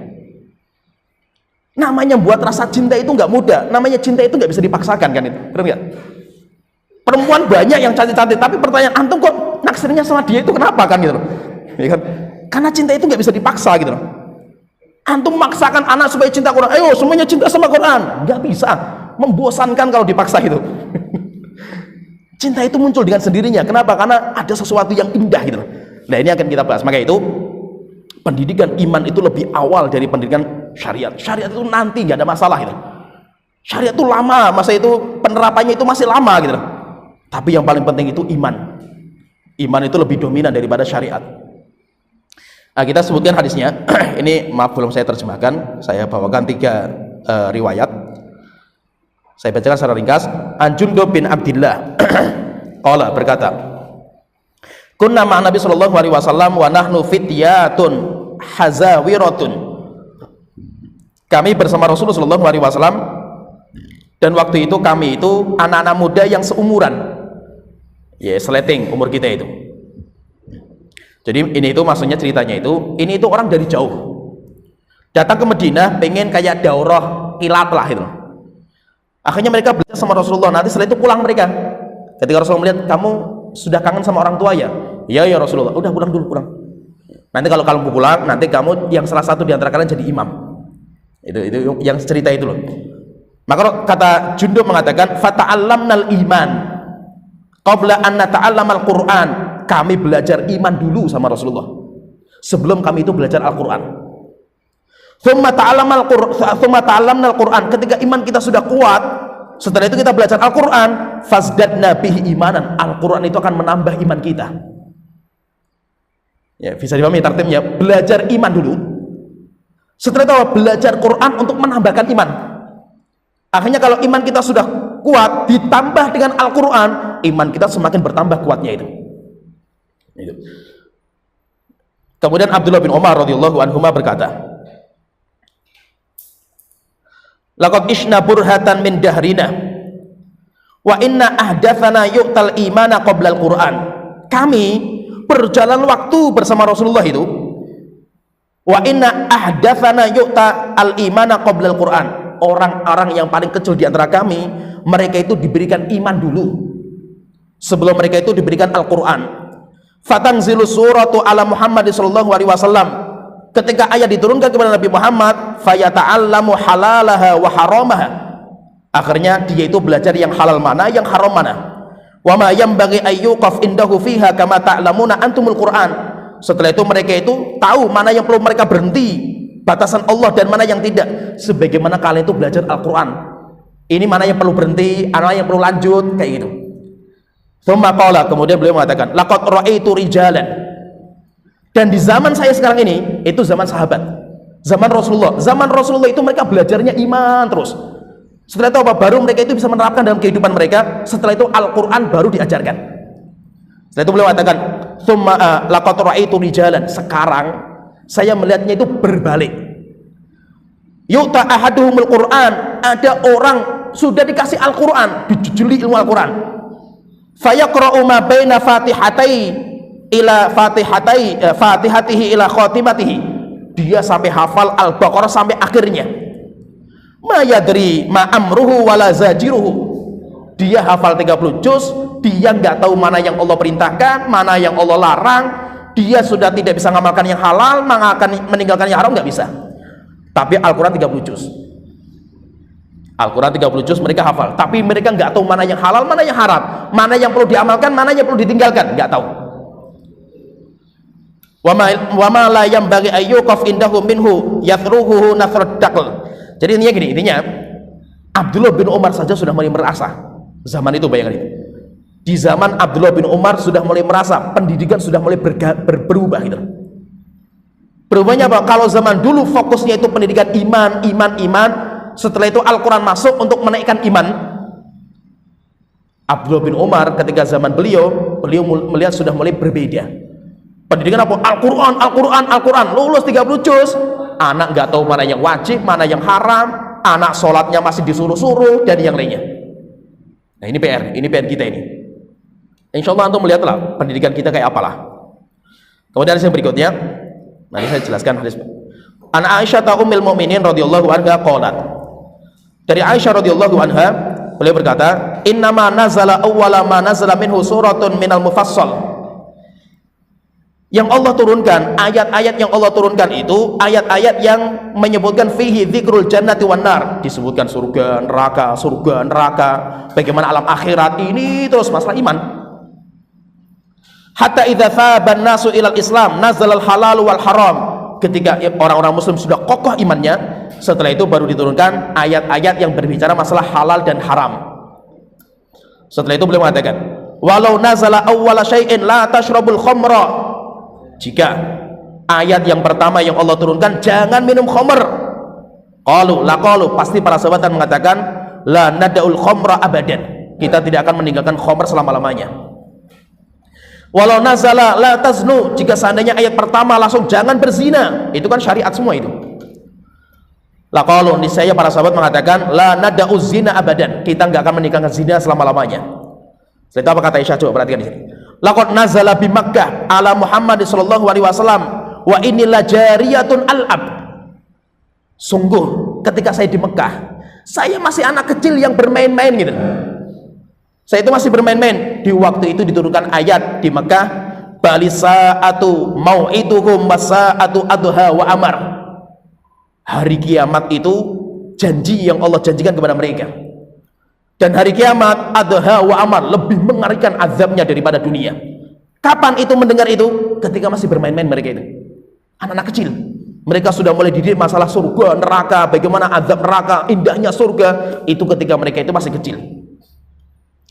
Namanya buat rasa cinta itu nggak mudah. Namanya cinta itu nggak bisa dipaksakan kan itu. Benar nggak? Perempuan banyak yang cantik-cantik, tapi pertanyaan antum kok naksirnya sama dia itu kenapa kan gitu loh? Ya kan? Karena cinta itu nggak bisa dipaksa gitu loh. Antum maksakan anak supaya cinta Quran, ayo semuanya cinta sama Quran, nggak bisa. Membosankan kalau dipaksa itu. Cinta itu muncul dengan sendirinya. Kenapa? Karena ada sesuatu yang indah gitu loh. Nah ini akan kita bahas. Maka itu pendidikan iman itu lebih awal dari pendidikan syariat. Syariat itu nanti nggak ada masalah gitu. Syariat itu lama, masa itu penerapannya itu masih lama gitu. Tapi yang paling penting itu iman. Iman itu lebih dominan daripada syariat. Nah, kita sebutkan hadisnya. Ini maaf belum saya terjemahkan. Saya bawakan 3 riwayat. Saya bacakan secara ringkas. An Jundub bin Abdillah qala berkata, kunna ma'a Nabi sallallahu alaihi wasallam wa nahnu fityatun hazawiratun. Kami bersama Rasulullah sallallahu alaihi wasallam dan waktu itu kami itu anak-anak muda yang seumuran. Ya, seleting umur kita itu. Jadi ini itu maksudnya ceritanya itu, ini itu orang dari jauh. Datang ke Madinah pengen kayak daurah kilat lah itu. Akhirnya mereka belajar sama Rasulullah, nanti setelah itu pulang mereka. Ketika Rasulullah melihat, kamu sudah kangen sama orang tua ya? Iya ya Rasulullah. Udah pulang dulu, pulang. Nanti kalau kamu pulang, nanti kamu yang salah satu di antara kalian jadi imam. Itu yang cerita itu loh. Maka kata Jundub mengatakan, fata'allamnal iman qabla an nata'allamal Qur'an. Kami belajar iman dulu sama Rasulullah sebelum kami itu belajar Al-Quran. Tsumma ta'allamna al-Quran, ketika iman kita sudah kuat, setelah itu kita belajar Al-Quran, fazdadna bihi imanan, Al-Quran itu akan menambah iman kita. Ya, bisa dipahami tertibnya, belajar iman dulu, setelah itu belajar Quran untuk menambahkan iman. Akhirnya kalau iman kita sudah kuat ditambah dengan Al-Quran, iman kita semakin bertambah kuatnya itu. Kemudian Abdullah bin Umar radhiyallahu anhuma berkata, laqad ishna burhatan min dahrina wa inna ahdatsana yu'tal imana qabla al-Qur'an. Kami berjalan waktu bersama Rasulullah itu, wa inna ahdatsana yu'ta al-imana qabla al-Qur'an. Orang-orang yang paling kecil di antara kami, mereka itu diberikan iman dulu sebelum mereka itu diberikan Al-Qur'an. Fatanzilu suratu ala Muhammad sallallahu alaihi wasallam, ketika ayat diturunkan kepada Nabi Muhammad, fayata'allamu halalaha wa haramaha, akhirnya dia itu belajar yang halal mana, yang haram mana. Wa ma yanbaghi ayyuqaf indahu fiha kama ta'lamuna antumul Qur'an. Setelah itu mereka itu tahu mana yang perlu mereka berhenti, batasan Allah, dan mana yang tidak, sebagaimana kalian itu belajar Al-Quran. Ini mana yang perlu berhenti, mana yang perlu lanjut, kayak gitu. Tsumma qala, kemudian beliau mengatakan, laqad ra'aitu rijalan, dan di zaman saya sekarang ini, itu zaman sahabat, zaman Rasulullah. Zaman Rasulullah itu mereka belajarnya iman terus. Setelah itu apa? Baru mereka itu bisa menerapkan dalam kehidupan mereka. Setelah itu Al-Quran baru diajarkan. Setelah itu beliau mengatakan, tsumma laqad ra'aitu rijalan, sekarang saya melihatnya itu berbalik. Yu'ta ahaduhumul Qur'an, ada orang sudah dikasih Al-Quran, dijujuli ilmu Al-Quran. Fayaqra'u ma baina fatihatihi ila khatimatihi, dia sampai hafal Al-Baqarah sampai akhirnya. Ma yadri ma amruhu wala zajiruhu, dia hafal 30 juz, dia nggak tahu mana yang Allah perintahkan, mana yang Allah larang. Dia sudah tidak bisa mengamalkan yang halal, maka akan meninggalkan yang haram, nggak bisa. Tapi Al-Quran 30 juz, Al-Quran 30 juz mereka hafal, tapi mereka nggak tahu mana yang halal, mana yang haram, mana yang perlu diamalkan, mana yang perlu ditinggalkan, nggak tahu. Wa ma la yanbaghi ayyuqaf indahu minhu yathruhu nathrud daql. Jadi intinya gini, intinya Abdullah bin Umar saja sudah mulai merasa zaman itu, bayangkan itu. Di zaman Abdullah bin Umar sudah mulai merasa pendidikan sudah mulai berubah gitu. Berubahnya apa? Kalau zaman dulu fokusnya itu pendidikan iman, setelah itu Al-Quran masuk untuk menaikkan iman. Abdullah bin Umar ketika zaman beliau melihat sudah mulai berbeda. Pendidikan apa? Al-Quran, lulus 30 juz, anak nggak tahu mana yang wajib, mana yang haram, anak sholatnya masih disuruh-suruh, dan yang lainnya. Nah, ini PR kita ini. Insya Allah antum melihatlah pendidikan kita kayak apalah. Kemudian yang berikutnya, nanti saya jelaskan hadis. An Aisyah ummul mukminin radhiyallahu anha qalat. Dari Aisyah radhiyallahu anha, beliau berkata, "Innama nazala awwala ma nazala minhu suratun minal mufassal." Yang Allah turunkan, ayat-ayat yang Allah turunkan itu ayat-ayat yang menyebutkan fihi dzikrul jannati wan nar, disebutkan surga, neraka, bagaimana alam akhirat, ini terus masalah iman. Hatta idza thaban nasu ilal Islam nazalal halal wal haram, ketika orang-orang muslim sudah kokoh imannya, setelah itu baru diturunkan ayat-ayat yang berbicara masalah halal dan haram. Setelah itu beliau mengatakan, walau nazala awwala syai'in la tashrabul khamra, jika ayat yang pertama yang Allah turunkan jangan minum khamr, qalu pasti para sahabat mengatakan la nadaul khamra abadan, kita tidak akan meninggalkan khamr selama-lamanya. Walau nazala la taznu, jika seandainya ayat pertama langsung jangan berzina, itu kan syariat semua itu. Laqalu, niscaya para sahabat mengatakan la nada'u zina abadan, kita enggak akan meninggalkan zina selama-lamanya. Setelah itu apa kata Aisyah? Coba perhatikan di sini. Laqad nazala bi Makkah ala Muhammad sallallahu alaihi wasallam wa inilah jariyatun al-ab. Sungguh ketika saya di Mekah, saya masih anak kecil yang bermain-main gitu. Saya itu masih bermain-main. Di waktu itu diturunkan ayat di Mekah, balisa'atu mau'iduhum wasa'atu adha wa amar. Hari kiamat itu janji yang Allah janjikan kepada mereka. Dan hari kiamat adha wa amar, lebih mengerikan azabnya daripada dunia. Kapan itu mendengar itu? Ketika masih bermain-main mereka itu. Anak-anak kecil. Mereka sudah mulai dididik masalah surga, neraka, bagaimana azab neraka, indahnya surga. Itu ketika mereka itu masih kecil.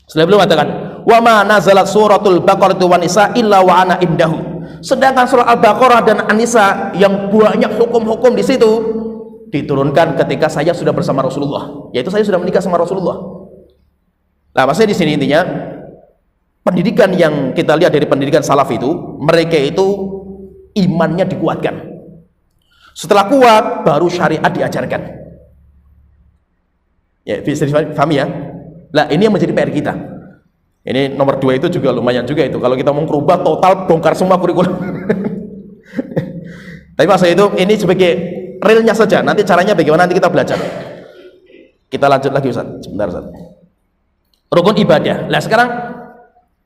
Setelah beliau mengatakan, wa ma nazalat suratul Baqarah wan Nisa illa wa ana indahu. Sedangkan surah Al-Baqarah dan An-Nisa yang banyak hukum-hukum di situ diturunkan ketika saya sudah bersama Rasulullah, yaitu saya sudah menikah sama Rasulullah. Nah, maksudnya di sini intinya pendidikan yang kita lihat dari pendidikan salaf itu, mereka itu imannya dikuatkan. Setelah kuat, baru syariat diajarkan. Ya, bisa difahami ya? Nah, ini yang menjadi PR kita. Ini nomor 2 itu juga lumayan juga itu. Kalau kita mau merubah total, bongkar semua kurikulum. Tapi masa itu, ini sebagai realnya saja. Nanti caranya bagaimana nanti kita belajar. Kita lanjut lagi Ustaz. Sebentar Ustaz. Rukun ibadah. Nah sekarang,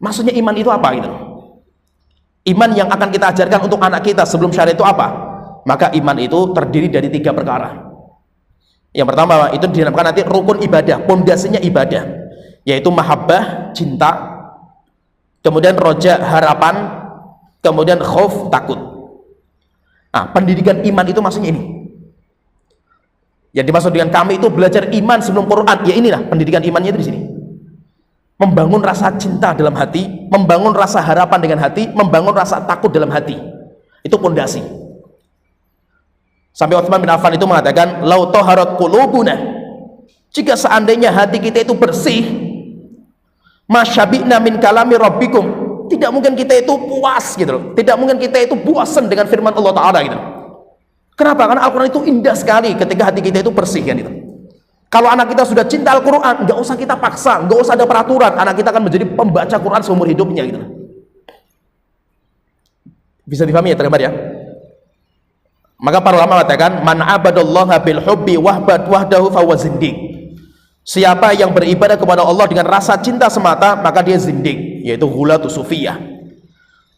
maksudnya iman itu apa gitu? Iman yang akan kita ajarkan untuk anak kita sebelum syariat itu apa? Maka iman itu terdiri dari 3 perkara. Yang pertama itu dinamakan nanti rukun ibadah, pondasinya ibadah, yaitu mahabbah, cinta, kemudian roja, harapan, kemudian khauf, takut. Nah, pendidikan iman itu maksudnya ini. Yang dimaksud dengan kami itu belajar iman sebelum Quran, ya inilah pendidikan imannya itu di sini. Membangun rasa cinta dalam hati, membangun rasa harapan dengan hati, membangun rasa takut dalam hati. Itu pondasi. Sampai Utsman bin Affan itu mengatakan, "Lau taharat qulubuna." Jika seandainya hati kita itu bersih, masyabi'na min kalami rabbikum. Tidak mungkin kita itu puas gitu loh. Tidak mungkin kita itu bosan dengan firman Allah Ta'ala gitu. Kenapa? Karena Al-Quran itu indah sekali ketika hati kita itu bersih kan itu. Kalau anak kita sudah cinta Al-Quran, nggak usah kita paksa, nggak usah ada peraturan. Anak kita akan menjadi pembaca Quran seumur hidupnya gitu. Bisa difahami ya terima ya? Maka para ulama mengatakan, man abadallaha bil hubbi wahdahu fahuwa zindiq. Siapa yang beribadah kepada Allah dengan rasa cinta semata, maka dia zindiq, yaitu ghulatu sufiyah.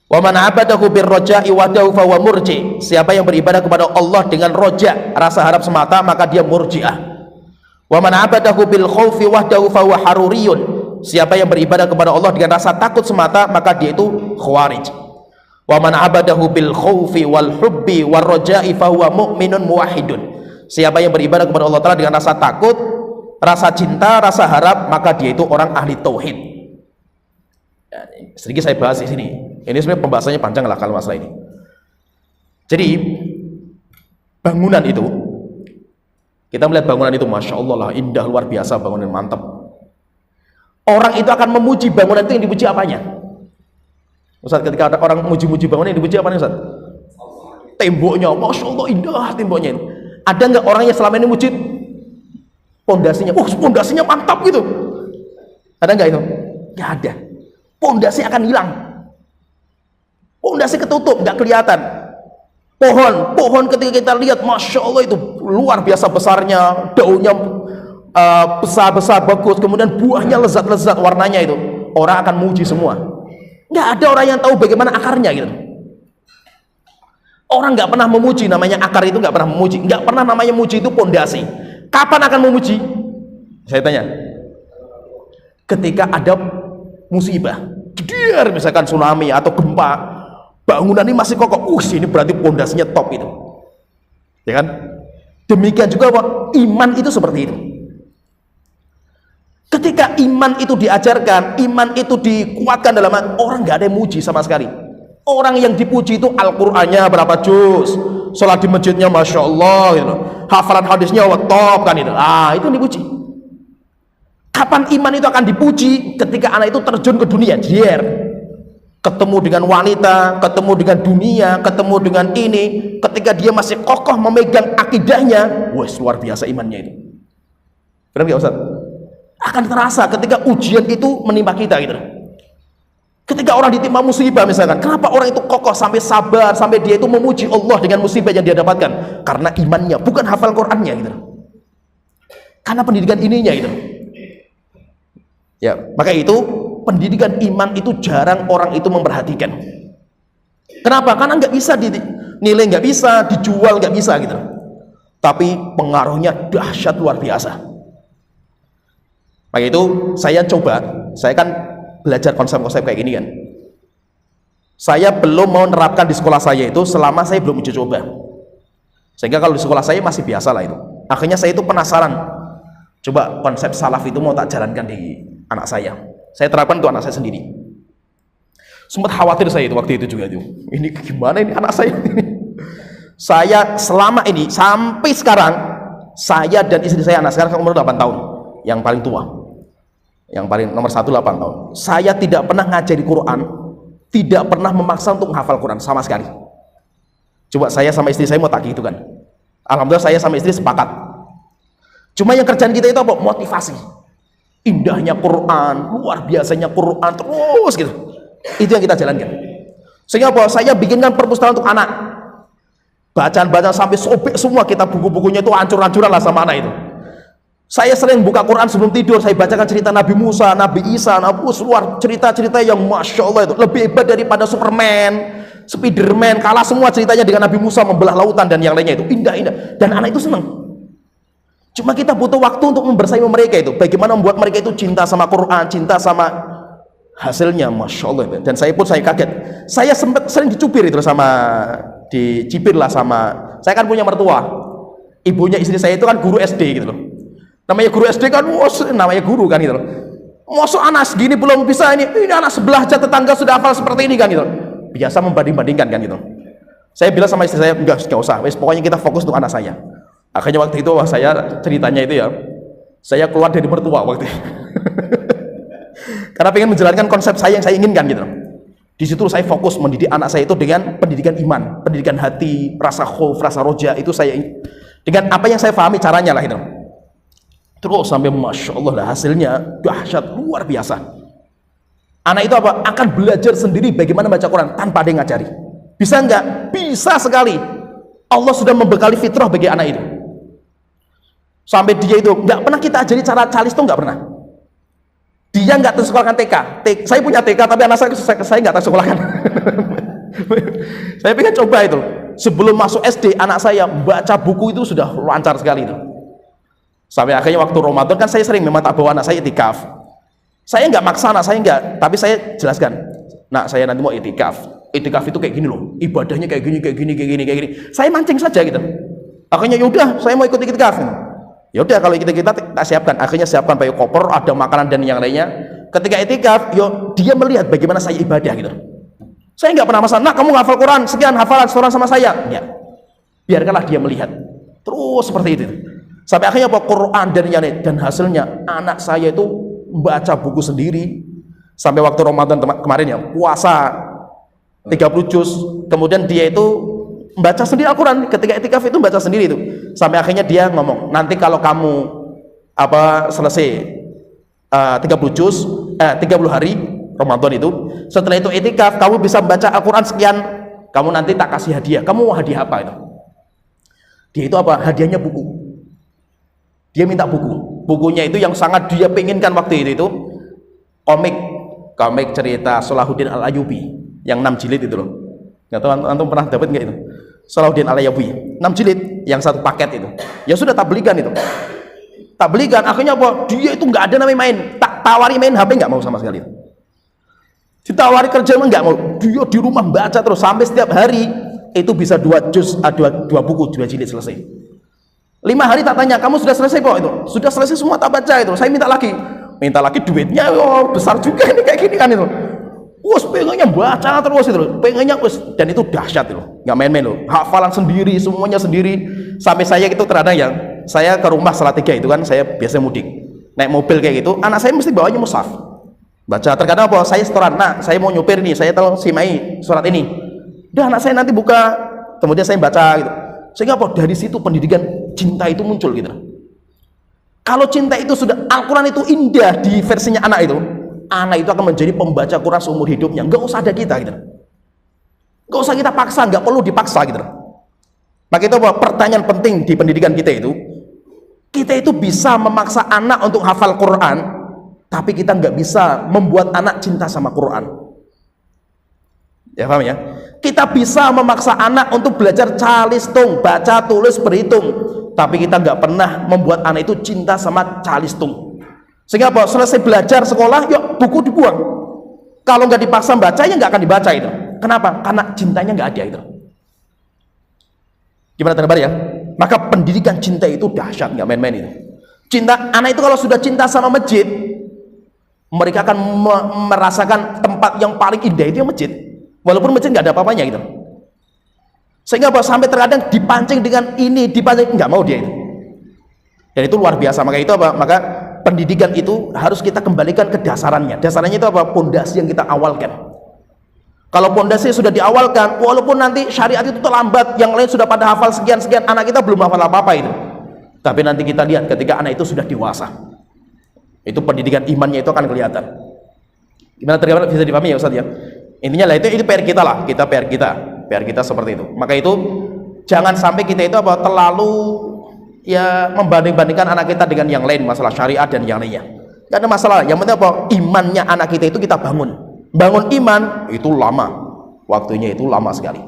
Wa man abadahu bir raja'i wahdahu fahuwa murji. Siapa yang beribadah kepada Allah dengan roja, rasa harap semata, maka dia murji'ah. Wa man abadahu bil khaufi wahdahu fahuwa haruriyun. Siapa yang beribadah kepada Allah dengan rasa takut semata, maka dia itu khawarij. Wa man abadahu bil khaufi wal hubbi war raja'i fahuwa mu'minun muwahhidun. Siapa yang beribadah kepada Allah Ta'ala dengan rasa takut, rasa cinta, rasa harap, maka dia itu orang ahli tauhid. Ya, sedikit saya bahas di sini. Ini sebenarnya pembahasannya panjang lah kalau masalah ini. Jadi bangunan itu, kita melihat bangunan itu, masya Allah lah, indah luar biasa, bangunan mantap. Orang itu akan memuji bangunan itu, yang dipuji apanya? Ustaz, ketika ada orang muji-muji bangunan, yang dipuji apa nih Ustaz? Temboknya, masya Allah indah temboknya. Ada nggak orang yang selama ini muji pondasinya? Pondasinya mantap gitu. Ada nggak itu? Nggak ada. Pondasi akan hilang. Pondasi ketutup, nggak kelihatan. Pohon ketika kita lihat, masya Allah itu luar biasa besarnya, daunnya besar-besar bagus, kemudian buahnya lezat-lezat warnanya itu. Orang akan muji semua. Nggak ada orang yang tahu bagaimana akarnya gitu. Orang nggak pernah memuji, namanya akar itu nggak pernah memuji, nggak pernah namanya muji itu pondasi. Kapan akan memuji? Saya tanya. Ketika ada musibah, jeder, misalkan tsunami atau gempa, bangunan ini masih kokoh. Ini berarti pondasinya top itu. Ya kan? Demikian juga iman itu seperti itu. Ketika iman itu diajarkan, iman itu dikuatkan dalam orang, nggak ada yang muji sama sekali. Orang yang dipuji itu Al-Qur'annya berapa juz, sholat di masjidnya masya Allah gitu. Hafalan hadisnya top kan itu. Itu dipuji. Kapan iman itu akan dipuji? Ketika anak itu terjun ke dunia, ketemu dengan wanita, ketemu dengan dunia, ketemu dengan ini. Ketika dia masih kokoh memegang akidahnya, luar biasa imannya itu. Benar nggak Ustaz? Akan terasa ketika ujian itu menimpa kita gitu. Ketika orang ditimpa musibah misalkan, kenapa orang itu kokoh sampai sabar, sampai dia itu memuji Allah dengan musibah yang dia dapatkan? Karena imannya, bukan hafal Qur'annya gitu. Karena pendidikan ininya gitu. Ya, maka itu pendidikan iman itu jarang orang itu memperhatikan. Kenapa? Karena nggak bisa dinilai, nggak bisa dijual, nggak bisa gitu. Tapi pengaruhnya dahsyat luar biasa. Maka itu saya kan belajar konsep-konsep kayak gini kan. Saya belum mau menerapkan di sekolah saya itu selama saya belum uji coba. Sehingga kalau di sekolah saya masih biasa lah itu. Akhirnya saya itu penasaran, coba konsep salaf itu mau tak jalankan di anak saya. Saya terapkan untuk anak saya sendiri. Sempat khawatir saya itu waktu itu juga itu. Ini gimana ini anak saya ini? Saya selama ini sampai sekarang, saya dan istri saya, anak sekarang umur 8 tahun, yang paling tua, yang paling nomor 1 8 tahun. Saya tidak pernah ngajari Quran, tidak pernah memaksa untuk menghafal Quran sama sekali. Coba saya sama istri saya mau tak gitu kan. Alhamdulillah saya sama istri sepakat. Cuma yang kerjaan kita itu apa? Motivasi. Indahnya Quran, luar biasanya Quran, terus gitu. Itu yang kita jalankan. Sehingga apa? Saya bikinkan perpustakaan untuk anak. Bacaan-bacaan sampai sobek semua, kita buku-bukunya itu hancur-hancuran lah sama anak itu. Saya sering buka Quran sebelum tidur, saya bacakan cerita Nabi Musa, Nabi Isa, Nabi luar cerita-cerita yang Masya Allah itu lebih hebat daripada Superman, Spiderman, kalah semua ceritanya dengan Nabi Musa membelah lautan dan yang lainnya itu indah-indah, dan anak itu senang. Cuma kita butuh waktu untuk membersamai mereka itu, bagaimana membuat mereka itu cinta sama Quran, cinta sama hasilnya. Masya Allah. Dan saya pun saya kaget, saya sempat sering dicubir itu dicibir lah sama, saya kan punya mertua, ibunya istri saya itu kan guru SD gitu loh. Namanya guru SD kan, namanya guru kan gitu loh. Masuk anak segini belum bisa ini anak sebelah aja tetangga sudah hafal seperti ini kan gitu. Biasa membanding-bandingkan kan gitu. Saya bilang sama istri saya, enggak usah, pokoknya kita fokus untuk anak saya. Akhirnya waktu itu saya ceritanya itu ya, saya keluar dari mertua waktu itu. Karena pengen menjalankan konsep saya yang saya inginkan gitu. Di situ saya fokus mendidik anak saya itu dengan pendidikan iman, pendidikan hati, rasa khauf, rasa roja, itu saya dengan apa yang saya pahami caranya lah gitu. Terus sampai Masya Allah lah hasilnya dahsyat, luar biasa. Anak itu apa? Akan belajar sendiri bagaimana baca Quran tanpa ada yang ngajari. Bisa enggak? Bisa sekali. Allah sudah membekali fitrah bagi anak itu. Sampai dia itu enggak pernah kita ajari cara calis itu, enggak pernah. Dia enggak tersekolahkan TK. Saya punya TK tapi anak saya enggak tersekolahkan. Saya pengen coba itu. Sebelum masuk SD anak saya baca buku itu sudah lancar sekali itu. Sampai akhirnya waktu Ramadan kan saya sering memang tak bawa anak saya itikaf. Saya nggak maksa anak saya, nggak, tapi saya jelaskan, nak saya nanti mau itikaf. Itikaf itu kayak gini loh, ibadahnya kayak gini. Saya mancing saja gitu. Akhirnya yaudah, saya mau ikut itikaf. Yaudah kalau kita tak siapkan. Akhirnya siapkan pakai koper, ada makanan dan yang lainnya. Ketika itikaf, dia melihat bagaimana saya ibadah gitu. Saya nggak pernah masalah, nak kamu ngafal Quran, sekian hafalan setoran sama saya. Enggak. Biarkanlah dia melihat. Terus seperti itu. Sampai akhirnya apa? Quran dan hasilnya anak saya itu baca buku sendiri. Sampai waktu Ramadan kemarin ya, puasa 30 juz, kemudian dia itu membaca sendiri Al-Quran. Ketika itikaf itu baca sendiri itu. Sampai akhirnya dia ngomong, nanti kalau kamu selesai 30 juz 30 hari Ramadan itu, setelah itu itikaf kamu bisa membaca Al-Quran sekian, kamu nanti tak kasih hadiah. Kamu mau hadiah apa itu? Dia itu apa? Hadiahnya buku. Dia minta buku. Bukunya itu yang sangat dia penginkan waktu itu komik cerita Salahuddin Al-Ayyubi yang 6 jilid itu loh. Nggak tahu antum pernah dapat nggak itu? Salahuddin Al-Ayyubi 6 jilid yang satu paket itu. Ya sudah tak belikan itu. Tak belikan, akhirnya apa? Dia itu nggak ada namanya main. Tak tawari main HP nggak mau sama sekali. Ditawari kerja nggak mau. Dia di rumah baca terus sampai setiap hari itu bisa 2 juz, 2 buku, 2 jilid selesai. 5 hari tak tanya, kamu sudah selesai kok itu? Sudah selesai semua tak baca itu. Saya minta lagi duitnya besar juga ini kayak gini kan itu. Pengennya baca terus itu. Pengennya dan itu dahsyat itu. Enggak main-main loh. Hafalan sendiri, semuanya sendiri. Sampai saya itu terkadang ya, saya ke rumah Salatiga itu kan, saya biasa mudik. Naik mobil kayak gitu, anak saya mesti bawanya mushaf. Baca terkadang apa? Saya setoran, nah, saya mau nyupir nih, saya tolong simai surat ini. Udah anak saya nanti buka, kemudian saya baca gitu. Sehingga apa? Dari situ pendidikan cinta itu muncul gitu. Kalau cinta itu sudah, Al-Quran itu indah di versinya anak itu akan menjadi pembaca Quran seumur hidupnya. Nggak usah ada kita gitu. Nggak usah kita paksa, nggak perlu dipaksa gitu. Maka itu apa? Pertanyaan penting di pendidikan kita itu bisa memaksa anak untuk hafal Quran, tapi kita nggak bisa membuat anak cinta sama Quran. Ya paham ya? Kita bisa memaksa anak untuk belajar calistung, baca, tulis, berhitung, tapi kita nggak pernah membuat anak itu cinta sama calistung. Sehingga apa? Selesai belajar sekolah, yuk buku dibuang. Kalau nggak dipaksa baca, ya nggak akan dibaca itu. Kenapa? Karena cintanya nggak ada itu. Gimana teman-teman ya? Maka pendidikan cinta itu dahsyat, nggak main-main itu. Cinta anak itu kalau sudah cinta sama masjid, mereka akan merasakan tempat yang paling indah itu yang masjid, walaupun masjid nggak ada apa-apanya gitu. Sehingga apa? Sampai terkadang dipancing dengan ini, dipancing nggak mau dia itu. Dan itu luar biasa. Maka itu apa? Maka pendidikan itu harus kita kembalikan ke dasarannya. Dasarannya itu apa? Pondasi yang kita awalkan. Kalau pondasi sudah diawalkan, walaupun nanti syariat itu terlambat, yang lain sudah pada hafal sekian-sekian, anak kita belum hafal apa-apa itu. Tapi nanti kita lihat ketika anak itu sudah dewasa, itu pendidikan imannya itu akan kelihatan. Gimana tergambar, bisa dipahami ya Ustaz ya? Intinya lah itu PR kita lah, PR kita seperti itu. Maka itu jangan sampai kita itu apa terlalu ya membanding-bandingkan anak kita dengan yang lain, masalah syariat dan yang lainnya. Gak ada masalah. Yang penting apa? Imannya anak kita itu kita bangun. Bangun iman itu lama, waktunya itu lama sekali.